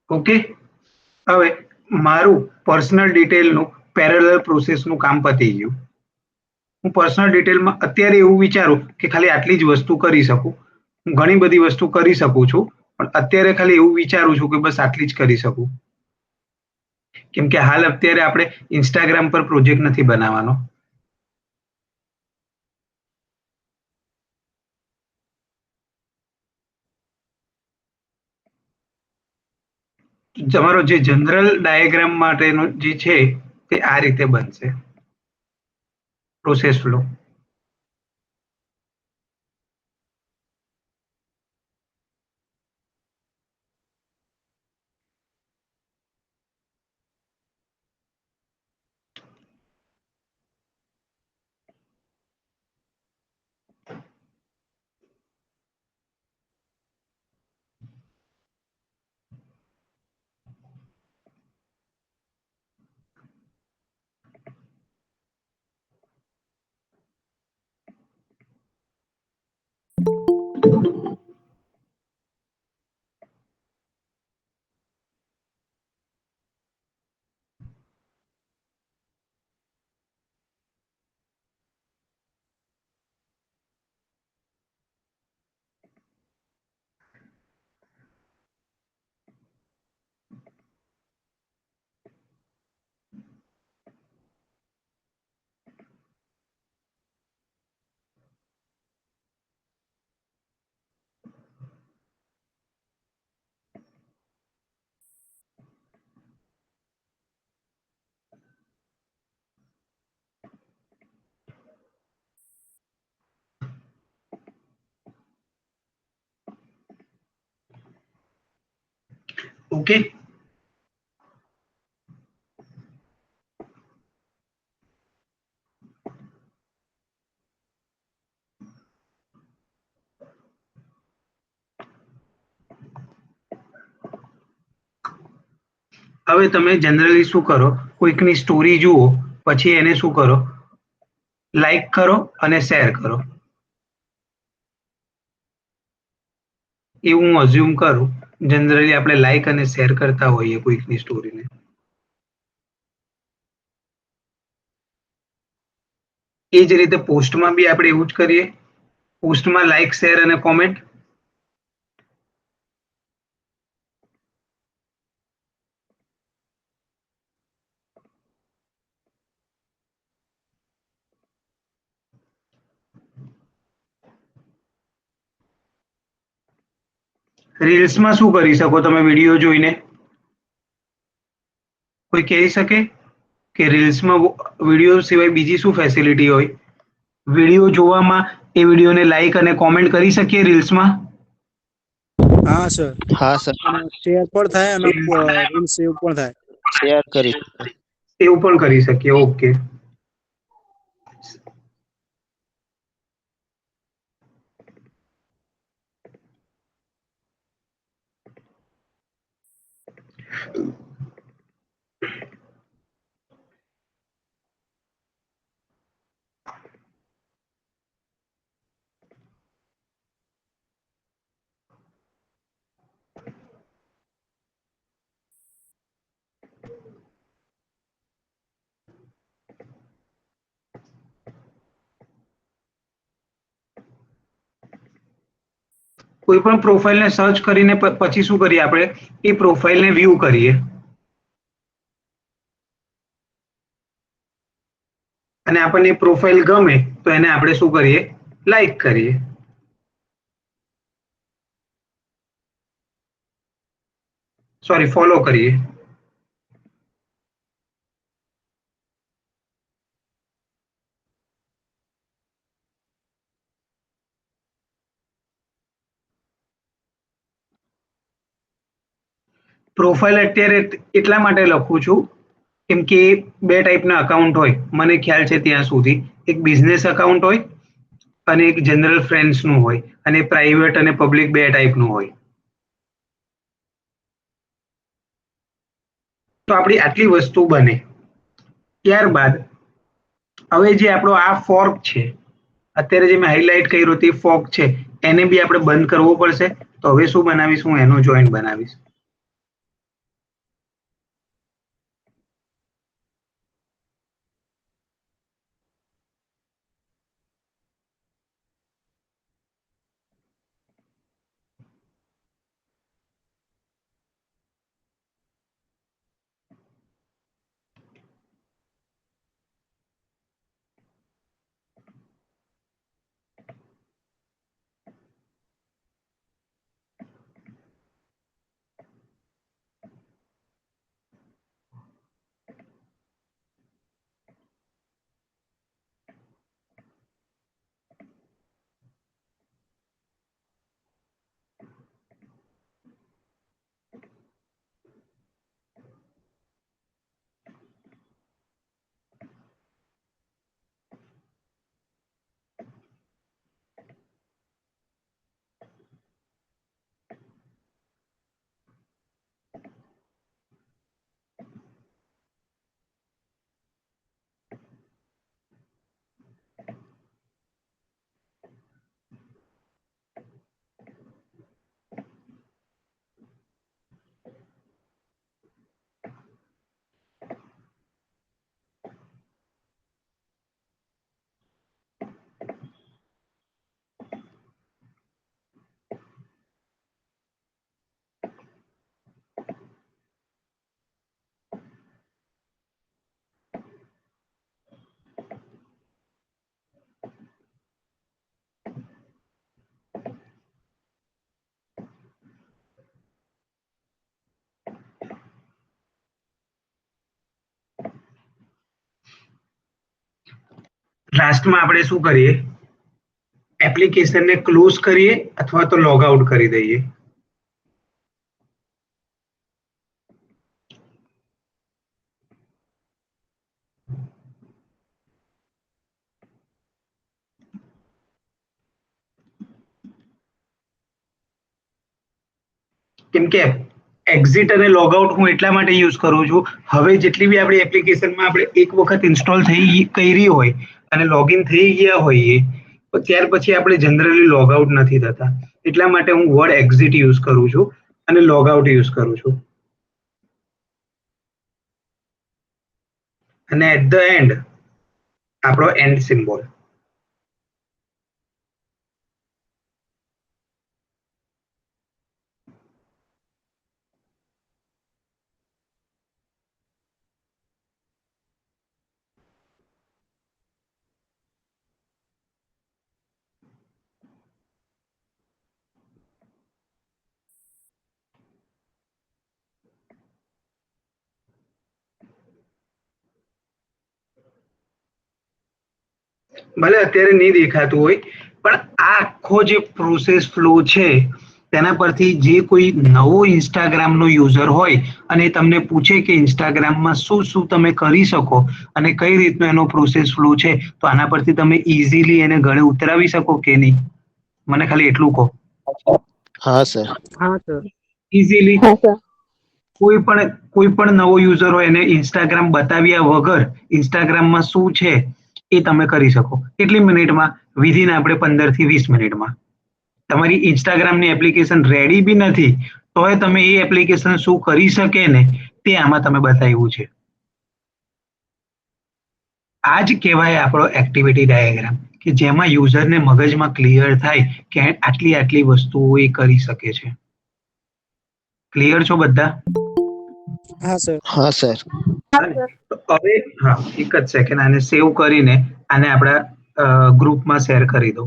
A: ઓકે, હવે મારું પર્સનલ ડિટેલનું પેરેલલ પ્રોસેસનું કામ પતી ગયું. હું પર્સનલ ડિટેલમાં અત્યારે એવું વિચારું કે ખાલી આટલી જ વસ્તુ કરી શકું. હું ઘણી બધી વસ્તુ કરી શકું છું, પણ અત્યારે ખાલી એવું વિચારું છું કે બસ આટલી જ કરી શકું. કેમ કે હાલ અત્યારે આપણે ઇન્સ્ટાગ્રામ પર પ્રોજેક્ટ નથી બનાવવાનો. તમારો જે જનરલ ડાયાગ્રામ માટેનો જે છે તે આ રીતે બનશે પ્રોસેસ ફ્લો. ઓકે, હવે તમે જનરલી શું કરો, કોઈકની સ્ટોરી જુઓ પછી એને શું કરો, લાઈક કરો અને શેર કરો. એવું હું અઝ્યુમ કરું. જનરલી આપણે લાઈક અને શેર કરતા હોઈએ કોઈકની સ્ટોરીને. એ જ રીતે પોસ્ટમાં બી આપણે એવું જ કરીએ. પોસ્ટમાં લાઈક શેર અને કોમેન્ટ. રીલ્સમાં શું કરી શકો તમે વિડીયો જોઈને? કોઈ કહી શકે કે રીલ્સમાં વિડીયો સિવાય બીજી શું ફેસિલિટી હોય? વિડીયો જોવામાં એ વિડીયોને લાઈક અને કોમેન્ટ કરી શકીએ રીલ્સમાં?
C: હા સર,
D: હા સર,
C: અને શેર પણ થાય અને રીલ સેવ પણ થાય.
D: શેર કરી શકો.
A: એવું પણ કરી શકીએ. ઓકે. કોઈ પણ પ્રોફાઇલને સર્ચ કરીને પછી શું કરીએ આપણે? એ પ્રોફાઇલને વ્યૂ કરીએ અને આપણને એ પ્રોફાઇલ ગમે તો એને આપણે શું કરીએ? લાઈક કરીએ. સોરી, ફોલો કરીએ. પ્રોફાઇલ અત્યારે એટલા માટે લખું છું કેમ કે બે ટાઈપના અકાઉન્ટ હોય મને ખ્યાલ છે ત્યાં સુધી. એક બિઝનેસ અકાઉન્ટ હોય અને એક જનરલ ફ્રેન્ડ્સનું હોય, અને પ્રાઇવેટ અને પબ્લિક બે ટાઈપનું હોય. તો આપણી આટલી વસ્તુ બને. ત્યારબાદ હવે જે આપણો આ ફોર્ક છે, અત્યારે જે મેં હાઇલાઇટ કર્યો તે ફોર્ક છે, એને બી આપણે બંધ કરવો પડશે. તો હવે શું બનાવીશ? હું એનો જોઈન્ટ બનાવીશ. લાસ્ટમાં આપણે શું કરીએ? એપ્લિકેશનને ક્લોઝ કરીએ અથવા તો લોગ આઉટ કરી દઈએ. કેમ કે એક્ઝિટ અને લોગ આઉટ હું એટલા માટે યુઝ કરું છું, હવે જેટલી બી આપણી એપ્લિકેશનમાં આપણે એક વખત ઇન્સ્ટોલ થઈ કરી હોય અને લોગિન થઈ ગયા હોઈએ તો ત્યાર પછી આપણે જનરલી લોગ આઉટ નથી થતા. એટલા માટે હું વર્ડ એક્ઝિટ યુઝ કરું છું અને લોગ આઉટ યુઝ કરું છું. અને એટ ધ એન્ડ આપણો એન્ડ સિમ્બોલ. ભલે અત્યારે નહીં દેખાતું હોય, પણ આ આખો જે પ્રોસેસ ફ્લો છે તેના પરથી જે કોઈ નવો ઇન્સ્ટાગ્રામનો યુઝર હોય અને તમને પૂછે કે ઇન્સ્ટાગ્રામમાં શું શું તમે કરી શકો અને કઈ રીતનો એનો પ્રોસેસ ફ્લો છે, તો આના પરથી તમે ઇઝીલી એને ગળે ઉતરાવી શકો કે નહીં? મને ખાલી એટલું કહો.
F: હા સર.
C: હા સર.
A: ઇઝીલી કોઈ પણ નવો યુઝર હોય એને ઇન્સ્ટાગ્રામ બતાવ્યા વગર ઇન્સ્ટાગ્રામમાં શું છે એ તમે કરી શકો. કેટલી મિનિટમાં? વિધિન આપણે 15 થી 20 મિનિટમાં. તમારી ઇન્સ્ટાગ્રામની એપ્લિકેશન રેડી બી નથી તોય તમે એ એપ્લિકેશન શું કરી શકે ને તે આમાં તમે બતાવ્યું છે. આ જ કહેવાય આપણો એક્ટિવિટી ડાયાગ્રામ, કે જેમાં યુઝરને મગજમાં ક્લિયર થાય કે આટલી આટલી વસ્તુઓ એ કરી શકે છે. ક્લિયર છો બધા?
C: હા સર.
F: હા સર.
A: તો હવે હા, એક જ સેકન્ડ આને સેવ કરીને આને આપણા ગ્રુપમાં શેર કરી દો,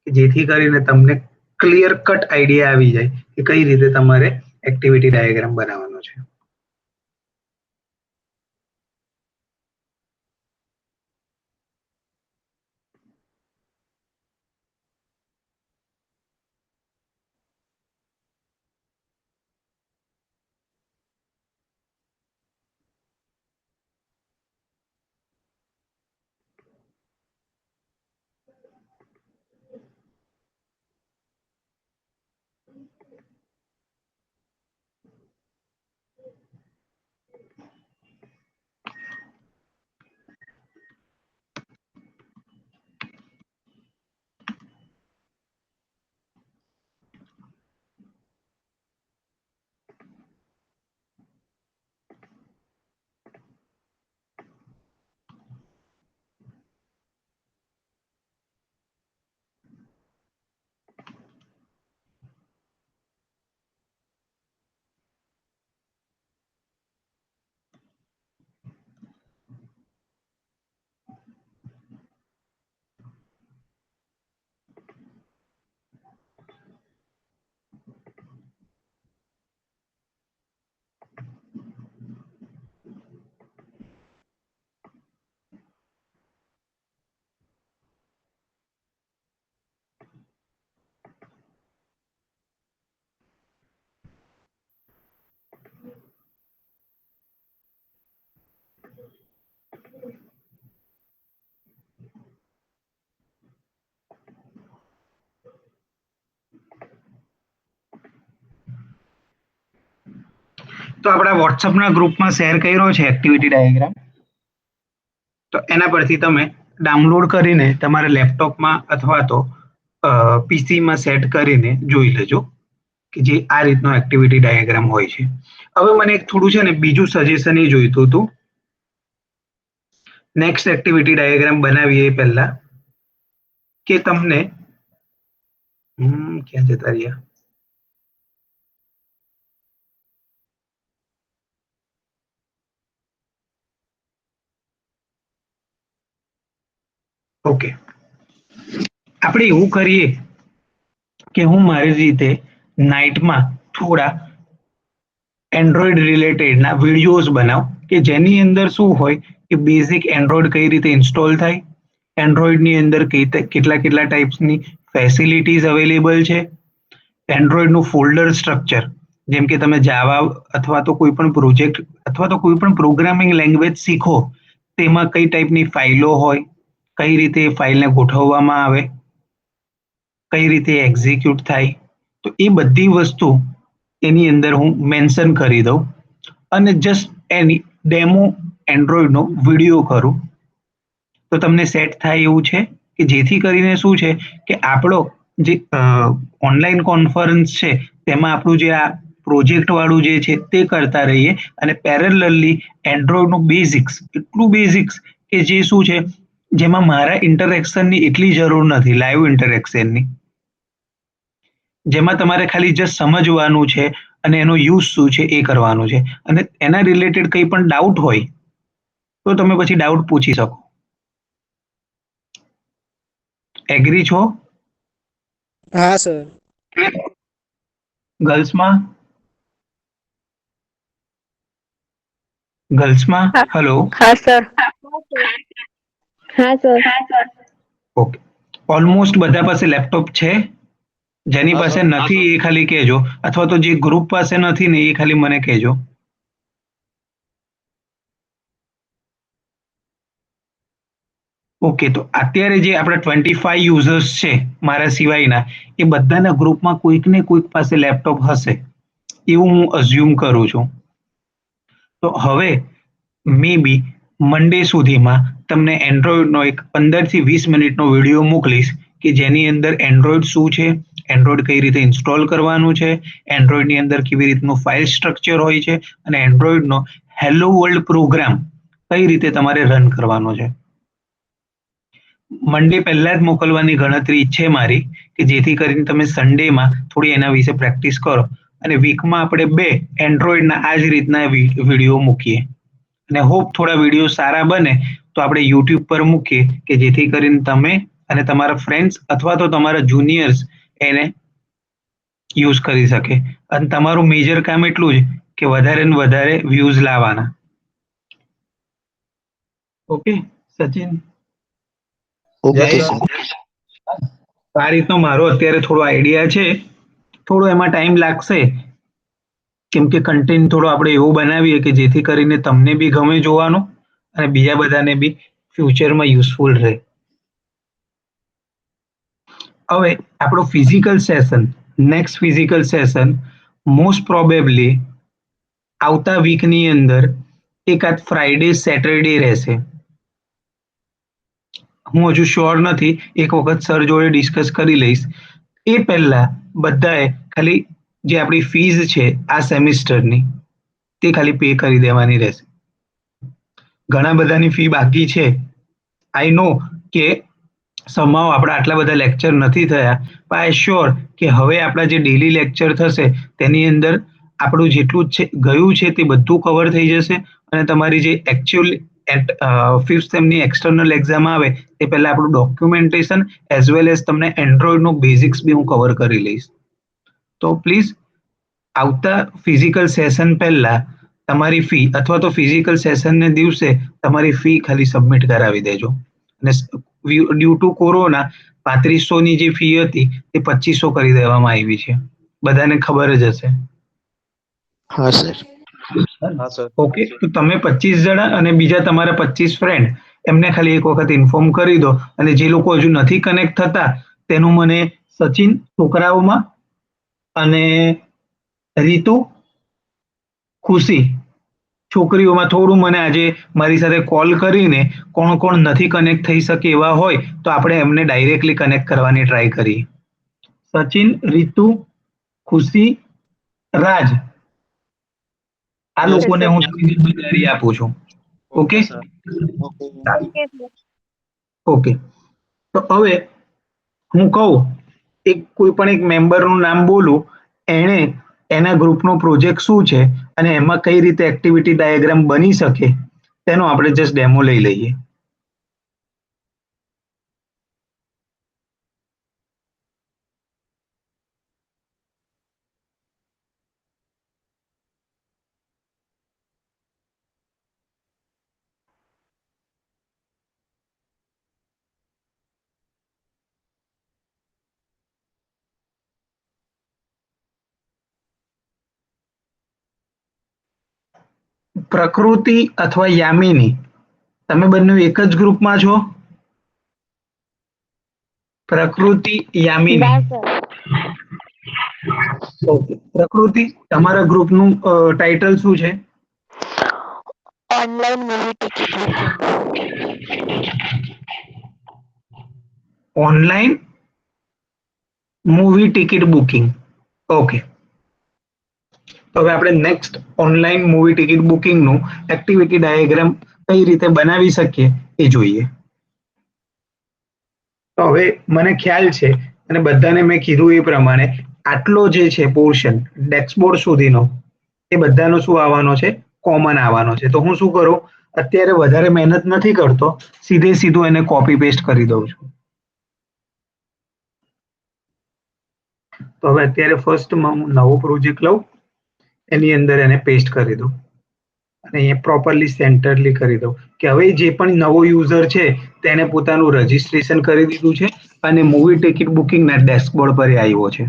A: જેથી કરીને તમને ક્લિયર કટ આઈડિયા આવી જાય કે કઈ રીતે તમારે એક્ટિવિટી ડાયાગ્રામ બનાવવાનો છે. તો આપણા વોટ્સઅપના ગ્રુપમાં શેર કર્યો છે એક્ટિવિટી ડાયાગ્રામ. તો એના પરથી તમે ડાઉનલોડ કરીને તમારા લેપટોપમાં અથવા તો પીસીમાં સેટ કરીને જોઈ લેજો કે જે આ રીતનો એક્ટિવિટી ડાયાગ્રામ હોય છે. હવે મને એક થોડું છે ને બીજું સજેશન એ જોઈતું હતું. નેક્સ્ટ એક્ટિવિટી ડાયાગ્રામ બનાવીએ એ પહેલા કે તમને ક્યાં જતા રહ્યા? ઓકે, આપણે એવું કરીએ કે હું મારી રીતે નાઇટમાં થોડા એન્ડ્રોઈડ રિલેટેડના વિડીયોઝ બનાવ કે જેની અંદર શું હોય કે બેઝિક એન્ડ્રોઈડ કઈ રીતે ઇન્સ્ટોલ થાય, એન્ડ્રોઈડની અંદર કેટલા કેટલા ટાઈપ્સની ફેસિલિટીઝ અવેલેબલ છે, એન્ડ્રોઈડનું ફોલ્ડર સ્ટ્રક્ચર, જેમ કે તમે જાવા અથવા તો કોઈ પણ પ્રોજેક્ટ અથવા તો કોઈ પણ પ્રોગ્રામિંગ લેંગ્વેજ શીખો તેમાં કઈ ટાઈપની ફાઇલો હોય, કઈ રીતે એ ફાઇલને ગોઠવવામાં આવે, કઈ રીતે એક્ઝિક્યુટ થાય, તો એ બધી વસ્તુ એની અંદર હું મેન્શન કરી દઉં અને જસ્ટ એની ડેમો એન્ડ્રોઈડનો વિડીયો કરું તો તમને સેટ થાય એવું છે કે જેથી કરીને શું છે કે આપણો જે ઓનલાઈન કોન્ફરન્સ છે તેમાં આપણું જે આ પ્રોજેક્ટ વાળું જે છે તે કરતા રહીએ અને પેરેલલી એન્ડ્રોઈડનું બેઝિક્સ એટલું બેઝિક્સ કે જે શું છે જેમાં મારા ઇન્ટરેક્શનની એટલી જરૂર નથી, લાઈવ ઇન્ટરેક્શનની, જેમાં તમારે ખાલી જસ્ટ સમજવાનું છે અને એનો યુઝ શું છે એ કરવાનું છે અને એના રિલેટેડ કંઈ પણ ડાઉટ હોય તો તમે પછી ડાઉટ પૂછી શકો. એગ્રી છો?
C: હા સર.
A: ગર્લ્સમાં ગર્લ્સમાં
G: હા
A: હેલો.
G: હા સર. હા સર.
A: ઓકે, ઓલમોસ્ટ બધા પાસે લેપટોપ છે? જેની
B: હા,
A: પાસે
B: સર.
A: નથી એ ખાલી કહેજો, અથવા તો જે ગ્રુપ પાસે નથી ને એ ખાલી મને કહેજો. ઓકે, તો અત્યારે જે આપણા 25 યુઝર્સ છે મારા સિવાયના, એ બધાના ગ્રુપમાં કોઈક ને કોઈક પાસે લેપટોપ હશે એવું હું અઝ્યુમ કરું છું. તો હવે મે બી મંડે સુધીમાં તમને એન્ડ્રોઈડનો એક 15 થી 20 મિનિટનો વિડીયો મોકલીશ કે જેની અંદર એન્ડ્રોઈડ શું છે, એન્ડ્રોઈડ કઈ રીતે ઇન્સ્ટોલ કરવાનું છે, એન્ડ્રોઈડની અંદર કેવી રીતનું ફાઇલ સ્ટ્રક્ચર હોય છે, અને એન્ડ્રોઈડનો હેલો વર્લ્ડ પ્રોગ્રામ કઈ રીતે તમારે રન કરવાનો છે. મંડે પહેલા જ મોકલવાની ગણતરી છે મારી, કે જેથી કરીને તમે સન્ડેમાં થોડી એના વિશે પ્રેક્ટિસ કરો અને વીકમાં આપણે 2 એન્ડ્રોઈડના આ જ રીતના વિડીયો મૂકીએ. અને હોપ થોડા વિડીયો સારા બને તો આપણે યુટ્યુબ પર મૂકીએ કે જેથી કરીને તમે અને તમારા ફ્રેન્ડ્સ અથવા તો તમારા જુનિયર્સ એને યુઝ કરી શકે. અને તમારું મેજર કામ એટલું જ કે વધારે ને વધારે વ્યૂઝ લાવવાના. Okay Sachin?
F: Okay
B: yes,
F: sir.
B: Sir.
A: આ રીતનો મારો અત્યારે થોડો આઈડિયા છે. થોડો એમાં ટાઈમ લાગશે કેમ કે કન્ટેન્ટ થોડો આપણે એવો બનાવીએ કે જેથી કરીને તમને બી ગમે જોવાનો અને બીજા બધાને બી ફ્યુચરમાં યુઝફુલ રહે. હવે આપણો physical session, next physical session most probably આવતા વીકની અંદર એકાદ ફ્રાઈડે સેટરડે રહેશે. હું હજુ શ્યોર નથી, એક વખત સર જોડે ડિસ્કસ કરી લઈશ. એ પહેલા બધાએ ખાલી જે આપણી ફીઝ છે આ સેમિસ્ટરની તે ખાલી પે કરી દેવાની રહેશે. ઘણા બધાની ફી બાકી છે. આઈ નો કે સમાવ આપણા આટલા બધા લેક્ચર નથી થયા, પણ આઈ શ્યોર કે હવે આપણા જે ડેલી લેક્ચર થશે તેની અંદર આપણું જેટલું છે ગયું છે તે બધું કવર થઈ જશે. અને તમારી જે એકચ્યુઅલ ફિફ્થ સેમની એક્સટર્નલ એક્ઝામ આવે તે પહેલા આપણું ડોક્યુમેન્ટેશન એઝ વેલ એઝ તમને એન્ડ્રોઈડનું બેઝિક્સ બી હું કવર કરી લઈશ. તો પ્લીઝ આવતા ફિઝિકલ સેશન પહેલા તમારી ફી અથવા તો ફિઝિકલ સેશનને દિવસે તમારી ફી ખાલી સબમિટ કરાવી દેજો. અને ડ્યુ ટુ કોરોના 3500ની જે ફી હતી તે 2500 કરી દેવામાં આવી છે. બધાને ખબર જ હશે.
F: હા સર.
B: હા, સર.
A: ઓકે, તો તમે 25 જણા અને બીજા તમારા 25 ફ્રેન્ડ એમને ખાલી એક વખત ઇન્ફોર્મ કરી દો. અને જે લોકો હજુ નથી કનેક્ટ થતા તેનું મને સચિન છોકરાઓમાં અને રીતુ, ખુશી છોકરીઓમાં થોડું મને આજે મારી સાથે કોલ કરીને કોણ કોણ નથી કનેક્ટ થઈ શકે એવા હોય તો આપણે એમને ડાયરેક્ટલી કનેક્ટ કરવાની ટ્રાય કરીએ. સચિન, રીતુ, ખુશી, રાજ, આ
G: ઓકે
A: લોકોને
G: સર.
A: હું જવાબદારી આપું છું. Okay,
B: okay, sir.
D: Okay.
G: Okay sir.
A: Okay. તો હવે હું કહું એક કોઈ પણ એક મેમ્બરનું નામ બોલું, એણે એના ગ્રુપનો પ્રોજેક્ટ શું છે અને એમાં કઈ રીતે એક્ટિવિટી ડાયાગ્રામ બની શકે તેનો આપણે જસ્ટ ડેમો લઈ લઈએ. પ્રકૃતિ અથવા યામિની, તમે બંને એક જ ગ્રુપમાં છો? પ્રકૃતિ, યામિની.
G: ના સર.
A: ઓકે, પ્રકૃતિ તમારા ગ્રુપનું ટાઇટલ શું છે?
G: Online movie ticket booking.
A: Online movie ticket booking. Okay, તો હવે આપણે નેક્સ્ટ ઓનલાઈન મૂવી ટિકિટ બુકિંગનું એક્ટિવિટી ડાયાગ્રામ કઈ રીતે બનાવી શકીએ એ જોઈએ. તો હવે મને ખ્યાલ છે અને બધાને મેં કીધું એ પ્રમાણે આટલો જે છે પોર્શન ડેક્સબોર્ડ સુધીનો એ બધાનો શું આવવાનો છે? કોમન આવવાનો છે. તો હું શું કરું, અત્યારે વધારે મહેનત નથી કરતો, સીધે સીધું એને કોપી પેસ્ટ કરી દઉં છું. તો હવે અત્યારે ફર્સ્ટમાં હું નવો પ્રોજેક્ટ લઉં, એની અંદર એને પેસ્ટ કરી દઉં. અને અહીંયા પ્રોપરલી સેન્ટરલી કરી દઉં કે હવે જે પણ નવો યુઝર છે તેને પોતાનું રજીસ્ટ્રેશન કરી દીધું છે અને મૂવી ટિકિટ બુકિંગના ડેશબોર્ડ પર એ આવ્યો છે.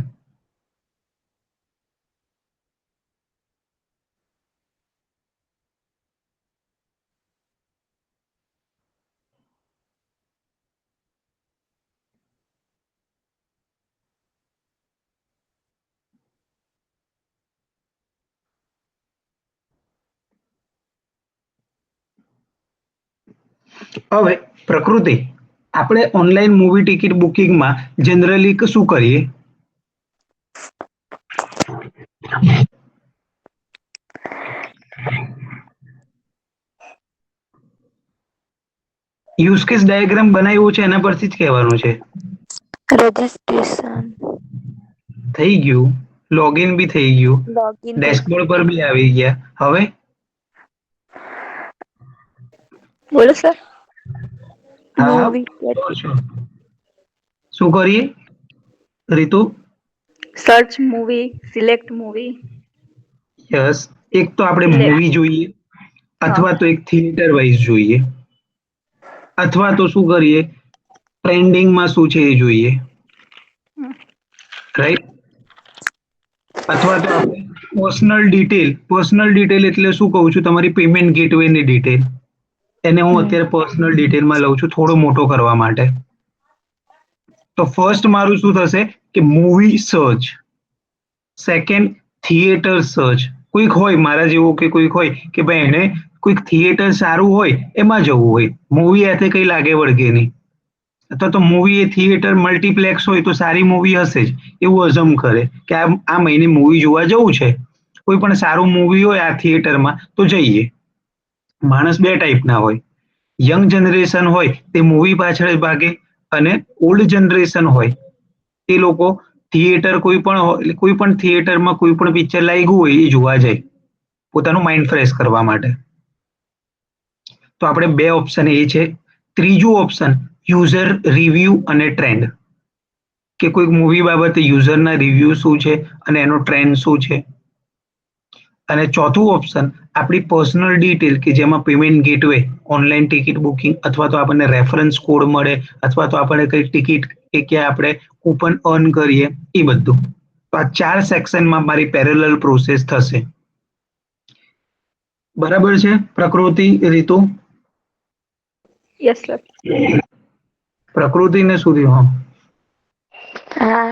A: હવે પ્રકૃતિ, આપણે ઓનલાઈન મૂવી ટિકિટ બુકિંગમાં જનરલી શું કરીએ? યુઝ કેસ ડાયાગ્રામ બનાવ્યો છે એના પરથી જ કહેવાનું છે.
G: રજિસ્ટ્રેશન
A: થઈ ગયું, લોગિન બી થઈ ગયું,
G: લોગિન થઈ
A: ડેશબોર્ડ પર બી આવી ગયા. હવે
G: બોલો સર
A: હા હા
G: મૂવી
A: sure, sure. શું કરીએ Ritu?
G: Search movie select movie
A: yes, એક તો આપણે
G: સિલેક્ટ
A: મૂવી જોઈએ
G: હા
A: અથવા તો એક થિયેટર વાઇઝ જોઈએ અથવા તો શું કરીએ ટ્રેન્ડિંગમાં શું છે એ જોઈએ, રાઈટ? અથવા તો આપણે પર્સનલ ડિટેલ એટલે શું કહું છું, તમારી પેમેન્ટ ગેટવેની ડિટેલ, એને હું
G: હમ
A: અત્યારે પર્સનલ ડિટેલમાં લઉં છું થોડો મોટો કરવા માટે. તો ફર્સ્ટ મારું શું થશે કે movie search, second theatre search. કોઈક હોય મારા જેવું કે કોઈક હોય કે ભાઈ એને કોઈક થિયેટર સારું હોય એમાં જવું હોય, મૂવી હાથે કઈ લાગે વળગે નહીં, અથવા તો મૂવી એ થિયેટર મલ્ટીપ્લેક્સ હોય તો સારી મૂવી હશે જ એવું અઝમ કરે કે આ મહિને મૂવી જોવા જવું છે, કોઈ પણ સારું મૂવી હોય આ થિયેટરમાં તો જઈએ. માણસ બે ટાઈપના હોય, યંગ જનરેશન હોય તે મૂવી પાછળ જ ભાગે અને ઓલ્ડ જનરેશન હોય એ લોકો કોઈ પણ થિયેટરમાં કોઈ પણ પિક્ચર લાગ્યું હોય એ જોવા જાય પોતાનું માઇન્ડ ફ્રેશ કરવા માટે. તો આપણે બે ઓપ્શન એ છે. ત્રીજું ઓપ્શન યુઝર રિવ્યુ અને ટ્રેન્ડ, કે કોઈક મૂવી બાબતે યુઝરના રિવ્યુ શું છે અને એનો ટ્રેન્ડ શું છે. અને ચોથું ઓપ્શન આપણી પર્સનલ ડિટેલ કે જેમાં payment gateway, online ticket booking અથવા તો આપણને રેફરન્સ કોડ મળે અથવા તો આપણે કઈ ટિકિટ કે ક્યાં આપણે કૂપન અર્ન કરીએ એ બધું. તો આ 4 સેક્શનમાં મારી પેરેલલ પ્રોસેસ થશે. બરાબર છે પ્રકૃતિ, રીતુ?
G: યસ સર
A: પ્રકૃતિને શું થયું?
G: હા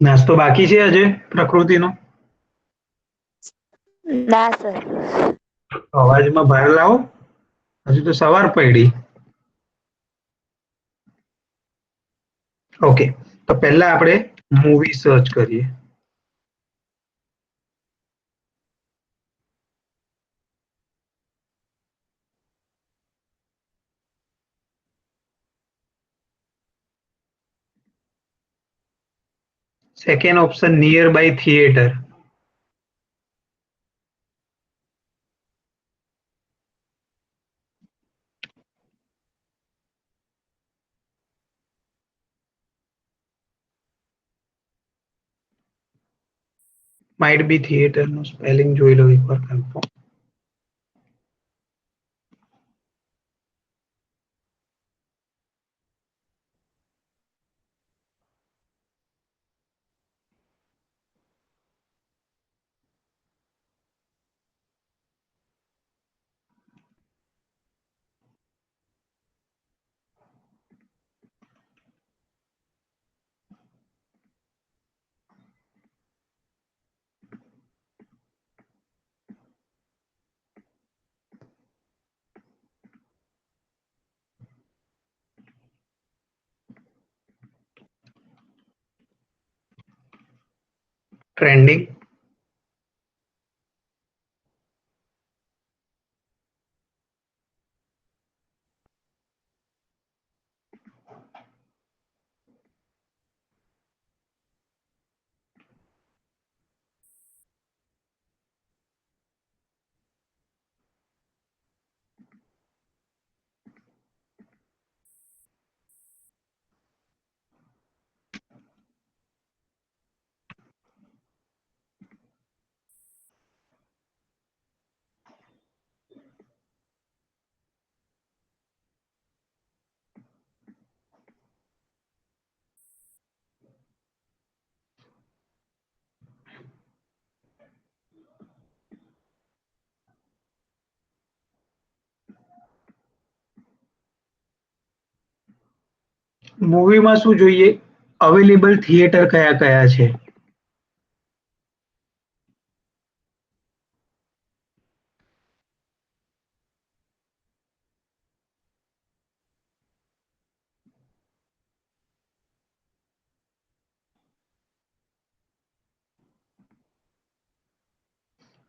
A: નાસ્તો બાકી છે આજે પ્રકૃતિનો?
G: ના સર
A: અવાજમાં ભાર લાવો, હજુ તો સવાર પડી. ઓકે, તો પહેલા આપણે મૂવી સર્ચ કરીએ. Second option nearby theatre. Might be theatre નું સ્પેલિંગ જોઈ લો એકવાર કન્ફર્મ. ટ્રેન્ડિંગ. મૂવીમાં શું જોઈએ? અવેલેબલ થિયેટર કયા કયા છે?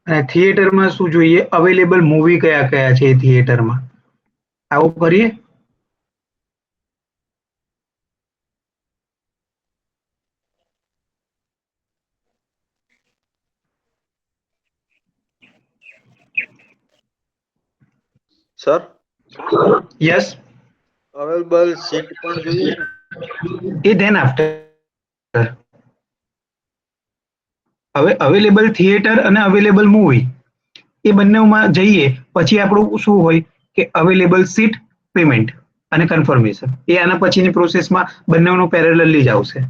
A: અને થિયેટરમાં શું જોઈએ? અવેલેબલ મૂવી કયા કયા છે એ થિયેટરમાં? આવું કરીએ.
B: Sir,
A: yes.
B: અવેલેબલ સીટ પણ જોઈએ ને.
A: એ ધેન આફ્ટર. હવે અવેલેબલ થિયેટર અને અવેલેબલ મૂવી એ બંનેમાં જઈએ પછી આપણું શું હોય કે અવેલેબલ સીટ, પેમેન્ટ અને કન્ફર્મેશન એ આના પછીની પ્રોસેસમાં બંનેનું પેરેલલી જ આવશે.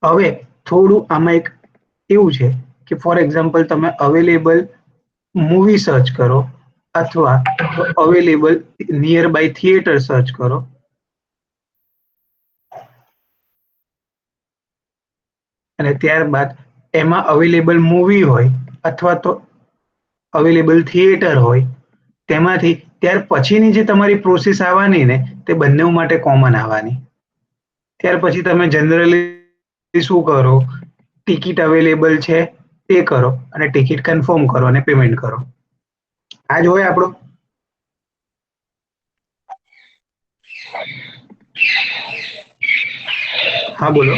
A: હવે થોડું આમાં એક એવું છે કે ફોર એક્ઝામ્પલ તમે અવેલેબલ મૂવી સર્ચ કરો અથવા available nearby theatre search કરો અને ત્યારબાદ એમાં અવેલેબલ મૂવી હોય અથવા તો અવેલેબલ થિયેટર હોય તેમાંથી ત્યાર પછીની જે તમારી પ્રોસેસ આવવાની ને તે બંને માટે કોમન આવવાની. ત્યાર પછી તમે જનરલી શું કરો? ટિકિટ અવેલેબલ છે એ કરો અને ટિકિટ કન્ફર્મ કરો અને પેમેન્ટ કરો. આ જ હોય આપણો. હા બોલો.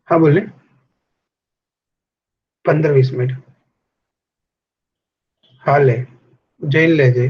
A: હા બોલે 15-20 મિનિટ હાલે જઈને લેજે.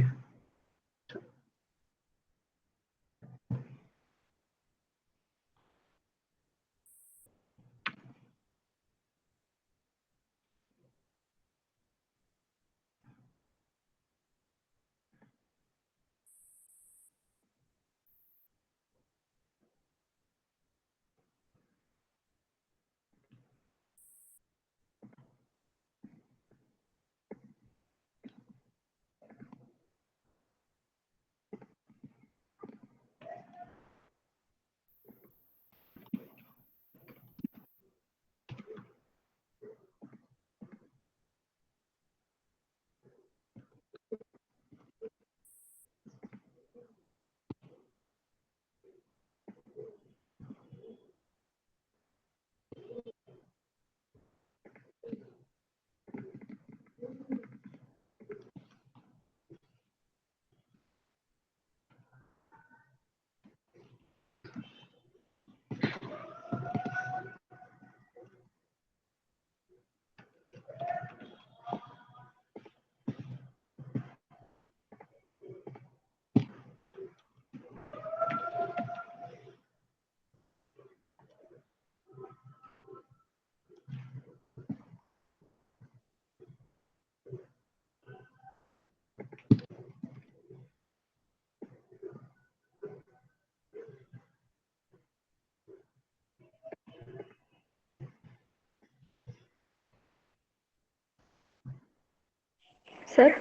G: સર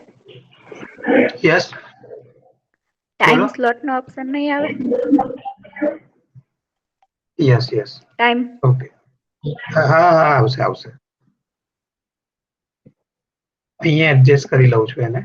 A: યસ
G: ટાઈમ
A: બોલો.
G: સ્લોટ નો ઓપ્શન નહીં આવે.
A: Yes yes
G: time
A: okay. હા હા હા, આવશે આવશે. અહીંયા એડજસ્ટ કરી લઉં છું એને.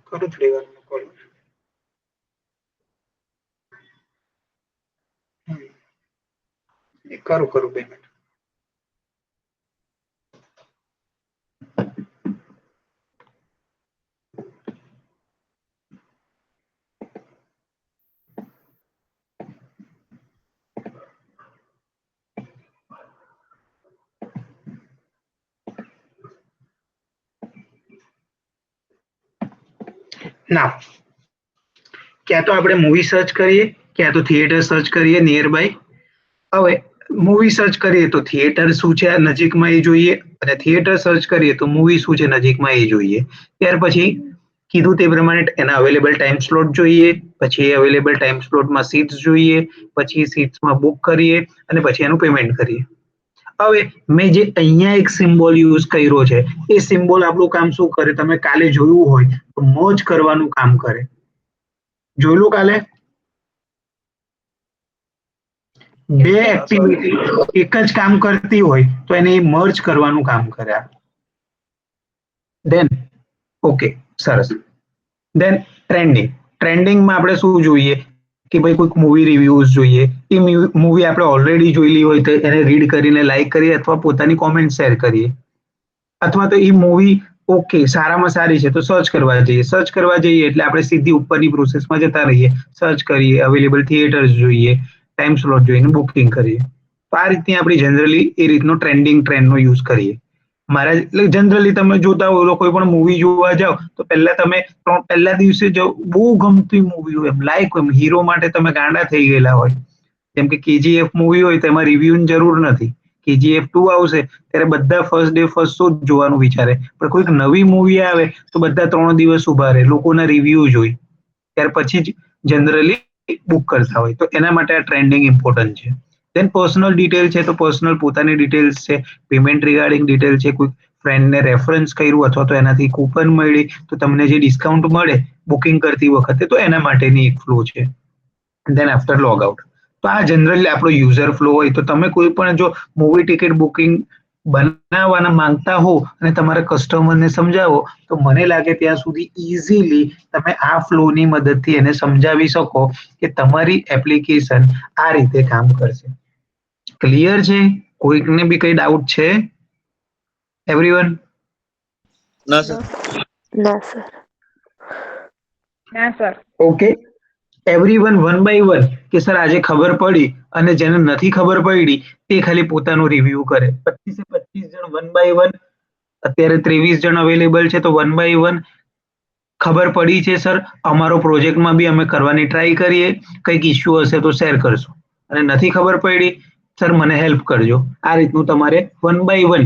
A: કરું થોડી વાર કોલ. કરું કરું 2 મિનિટ. ના, ક્યાં તો આપણે મૂવી સર્ચ કરીએ, ક્યાં તો થિયેટર સર્ચ કરીએ નિયર બાય. હવે મૂવી સર્ચ કરીએ તો થિયેટર શું છે નજીકમાં એ જોઈએ, અને થિયેટર સર્ચ કરીએ તો મૂવી શું છે નજીકમાં એ જોઈએ. ત્યાર પછી કીધું તે પ્રમાણે એના અવેલેબલ ટાઈમ સ્લોટ જોઈએ, પછી એ અવેલેબલ ટાઈમ સ્લોટમાં સીટ્સ જોઈએ, પછી સીટ્સમાં બુક કરીએ અને પછી એનું પેમેન્ટ કરીએ. હવે મેં જે અહીંયા એક સિમ્બોલ યુઝ કર્યો છે, એ સિમ્બોલ આપણું કામ શું કરે, તમે કાલે જોયું હોય તો મર્જ કરવાનું કામ કરે. જોયેલું કાલે? બે એક્ટિવિટી એક જ કામ કરતી હોય તો એને મર્જ કરવાનું કામ કરે. ધેન ઓકે, સરસ. ધેન ટ્રેન્ડિંગમાં આપણે શું જોઈએ કે ભાઈ કોઈક મૂવી રિવ્યુઝ જોઈએ. એ મૂવી આપણે ઓલરેડી જોયેલી હોય તો એને રીડ કરીને લાઈક કરીએ અથવા પોતાની કોમેન્ટ શેર કરીએ. અથવા તો એ મૂવી ઓકે સારામાં સારી છે તો સર્ચ કરવા જઈએ એટલે આપણે સીધી ઉપરની પ્રોસેસમાં જતા રહીએ, સર્ચ કરીએ, અવેલેબલ થિયેટર્સ જોઈએ, ટાઈમ સ્લોટ જોઈને બુકિંગ કરીએ. તો આ રીતની આપણી જનરલી એ રીતનો ટ્રેન્ડનો યુઝ કરીએ. મારા એટલે જનરલી તમે જોતા હોય કોઈ પણ મૂવી જોવા જાઓ તો પહેલા દિવસે જાઓ, બહુ ગમતી મૂવી હોય, એમ લાઈક એમ હીરો માટે તમે ગાંડા થઈ ગયેલા હોય. જેમ કે KGF મૂવી હોય તો એમાં રિવ્યુની જરૂર નથી. KGF 2 આવશે ત્યારે બધા ફર્સ્ટ ડે ફર્સ્ટ શો જ જોવાનું વિચારે, પણ કોઈક નવી મૂવી આવે તો બધા 3 દિવસ ઉભા રહે, લોકોના રિવ્યુ જોઈ, ત્યાર પછી જ જનરલી બુક કરતા હોય. તો એના માટે આ ટ્રેન્ડિંગ ઇમ્પોર્ટન્ટ છે. દેન પર્સનલ ડિટેલ છે તો પર્સનલ પોતાની ડિટેલ્સ છે, પેમેન્ટ રિગાર્ડિંગ ડિટેલ છે, કોઈ ફ્રેન્ડને રેફરન્સ કર્યું અથવા તો એનાથી કૂપન મળી તો તમને જે ડિસ્કાઉન્ટ મળે બુકિંગ કરતી વખતે, તો એના માટેની એક ફ્લો છે. Then after log out. તો આ જનરલી આપણો યુઝર ફ્લો હોય. તો તમે કોઈ પણ જો મૂવી ટિકિટ બુકિંગ બનાવવાના માંગતા હો અને તમારા કસ્ટમરને સમજાવો તો મને લાગે ત્યાં સુધી ઇઝીલી તમે આ ફ્લોની મદદથી એને સમજાવી શકો કે તમારી એપ્લિકેશન આ રીતે કામ કરશે. ક્લિયર છે? કોઈકને બી કઈ ડાઉટ છે? એવરીવન?
D: ના સર.
G: ના સર.
H: ના sir.
A: Okay, everyone one by one કે સર આજે ખબર પડી, અને જેને નથી ખબર પડી તે ખાલી પોતાનું રિવ્યુ કરે. 25 જણ વન બાય વન. અત્યારે 23 જણ અવેલેબલ છે તો વન બાય વન. ખબર પડી છે સર, અમારો પ્રોજેક્ટમાં બી અમે કરવાની ટ્રાય કરીએ, કંઈક ઇશ્યુ હશે તો શેર કરશું. અને નથી ખબર પડી સર મને હેલ્પ કરજો. આ રીતનું તમારે વન બાય વન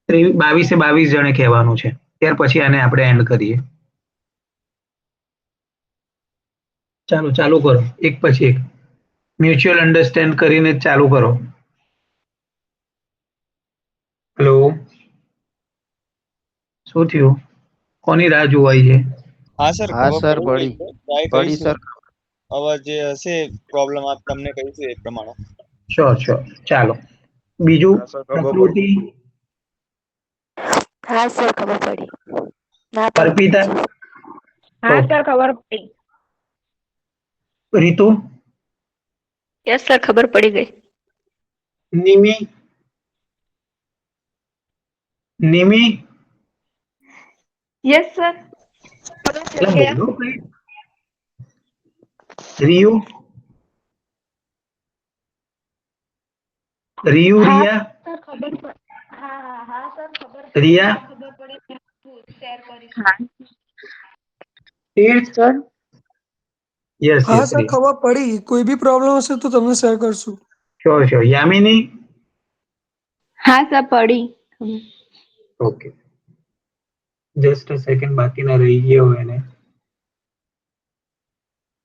A: 22 જણે કહેવાનું છે. ત્યાર પછી આને આપણે એન્ડ કરીએ. ચાલુ કરો એક પછી એક. મ્યુચ્યુઅલ અન્ડરસ્ટેન્ડ કરીને ચાલુ કરો. હેલો, શું થયું? કોની રાહ જોવાય છે?
D: હા સર,
F: હા
D: ખબર
F: સર,
D: પડી
F: પડી
D: ગઈ છે. ટ્રાય
F: પડી
D: કરીશું.
F: સર.
D: હવે જે હશે પ્રોબ્લેમ આપ તમને કહીશું એ પ્રમાણે.
A: શ્યોર. ચાલો બીજું.
B: હા સર, ખબર
A: પ્રકૃતિ,
G: હા સર ખબર પડી. ના પણ
A: અર્પિતા,
H: હા સર ખબર પડી.
A: રીતુ,
G: યસ સર ખબર પડી ગઈ.
A: નિમી,
H: યસ સર.
A: એટલે બોલો કઈ. રિયુ,
H: હા
A: રિયા,
H: સર ખબર પડી. હા સર ખબર
A: રિયા,
H: પડી. શેર કરીશ.
A: તીર્થ,
H: સર.
A: યસ
E: હા સર
A: રિયા.
E: ખબર પડી, કોઈ બી પ્રોબ્લેમ હશે તો તમને શેર કરશું.
A: શ્યોર. યામિની,
H: હા સર પડી.
A: ઓકે. જસ્ટ અ સેકન્ડ, બાકીના રહી ગયા હોય એને.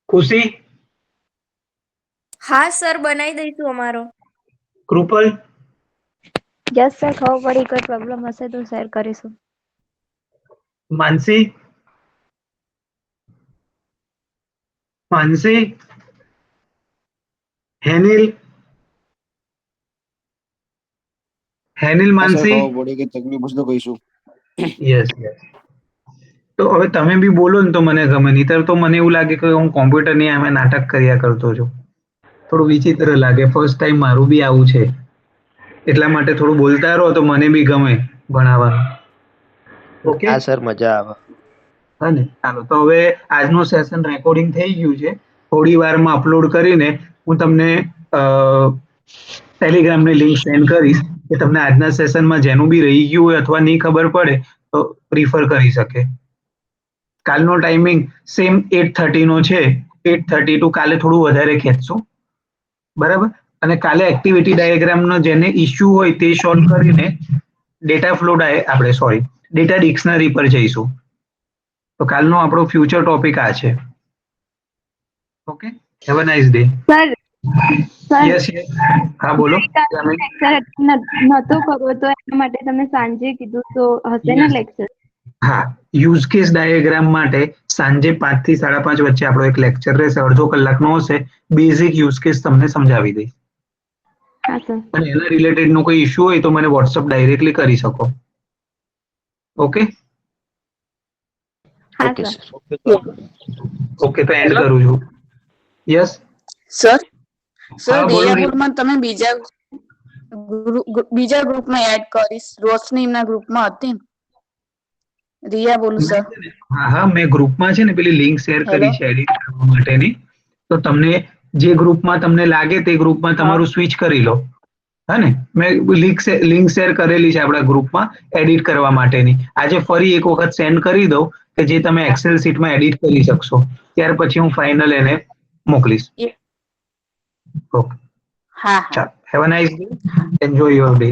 A: ખુશી,
I: હા સર બનાવી દઈશું અમારો.
A: કૃપલ,
G: યસ સર ખબર પડી. કોઈ પ્રોબ્લેમ હશે તો શેર કરીશું.
A: માનસી, હેનિલ, માનસી.
F: ખબર પડી કે તકલીફ હશે તો કહીશું.
A: યસ. તો હવે તમે બી બોલો ને તો મને ગમે, નહીતર તો મને એવું લાગે કે હું કોમ્પ્યુટરની આમે નાટક કર્યા કરતો છું. થોડું વિચિત્ર લાગે. ફર્સ્ટ ટાઈમ મારું બી આવું છે, એટલા માટે થોડું બોલતા રહો તો મને બી ગમે ભણાવવાનું. ઓકે,
F: હા સર, મજા આવે.
A: હા ને. ચાલો તો હવે આજનું સેશન રેકોર્ડિંગ થઈ ગયું છે. થોડી વારમાં અપલોડ કરીને હું તમને ટેલિગ્રામની લિંક સેન્ડ કરીશ કે તમને આજના સેશનમાં જેનું બી રહી ગયું હોય અથવા નહીં ખબર પડે તો રિફર કરી શકે. કાલનો ટાઈમિંગ સેમ 8:30 નો છે. 8:30 ટુ કાલે થોડું વધારે ખેંચશું, બરાબર. અને કાલે એક્ટિવિટી ડાયાગ્રામનો જેને ઇશ્યુ હોય તે સોલ્વ કરીને ડેટા ફ્લો ડેટા ડિક્શનરી પર જઈશું. તો કાલનો આપણો ફ્યુચર ટોપિક આ છે. Okay, have a nice day.
H: Sir
A: yes yes, હા બોલો.
H: નતો કરવો તો એના માટે તમે સાંજે કીધું તો હશે ને લેક્ચર?
A: હા, યુઝ કેસ ડાયાગ્રામ માટે સાંજે 5 થી 5:30 વચ્ચે આપણો એક લેક્ચર રહેશે, અડધો કલાકનો હશે. બેઝિક યુઝ કેસ તમને સમજાવી દઈશ.
H: હા સર.
A: અને એના રિલેટેડ નો કોઈ ઇશ્યુ હોય તો મને વોટ્સઅપ ડાયરેક્ટલી કરી શકો. ઓકે
H: હા
F: ઓકે
H: સર.
F: સર.
A: ઓકે, તો એન્ડ કરું છું. યસ
J: સર
A: હા બોલો.
J: રિયાપુરમાં તમે બીજા ગ્રુપમાં એડ કરીશ. રોશનીના ગ્રુપમાં હતી ને. રિયા બોલું સર.
A: હા હા, મેં ગ્રુપમાં છે ને પેલી લિંક શેર કરી
J: હેલો.
A: છે એડિટ કરવા માટેની. તો તમને જે ગ્રુપમાં તમને લાગે તે ગ્રુપમાં તમારું સ્વિચ કરી લો. હા ને, મેં લિંક શેર કરેલી છે આપણા ગ્રુપમાં એડિટ કરવા માટેની. આજે ફરી એક વખત સેન્ડ કરી દઉં કે જે તમે એક્સેલ શીટમાં એડિટ કરી શકશો. ત્યાર પછી હું ફાઇનલ એને મોકલીશ. ઓકે,
J: હા હા.
A: ચાલો, have a nice day, enjoy your day.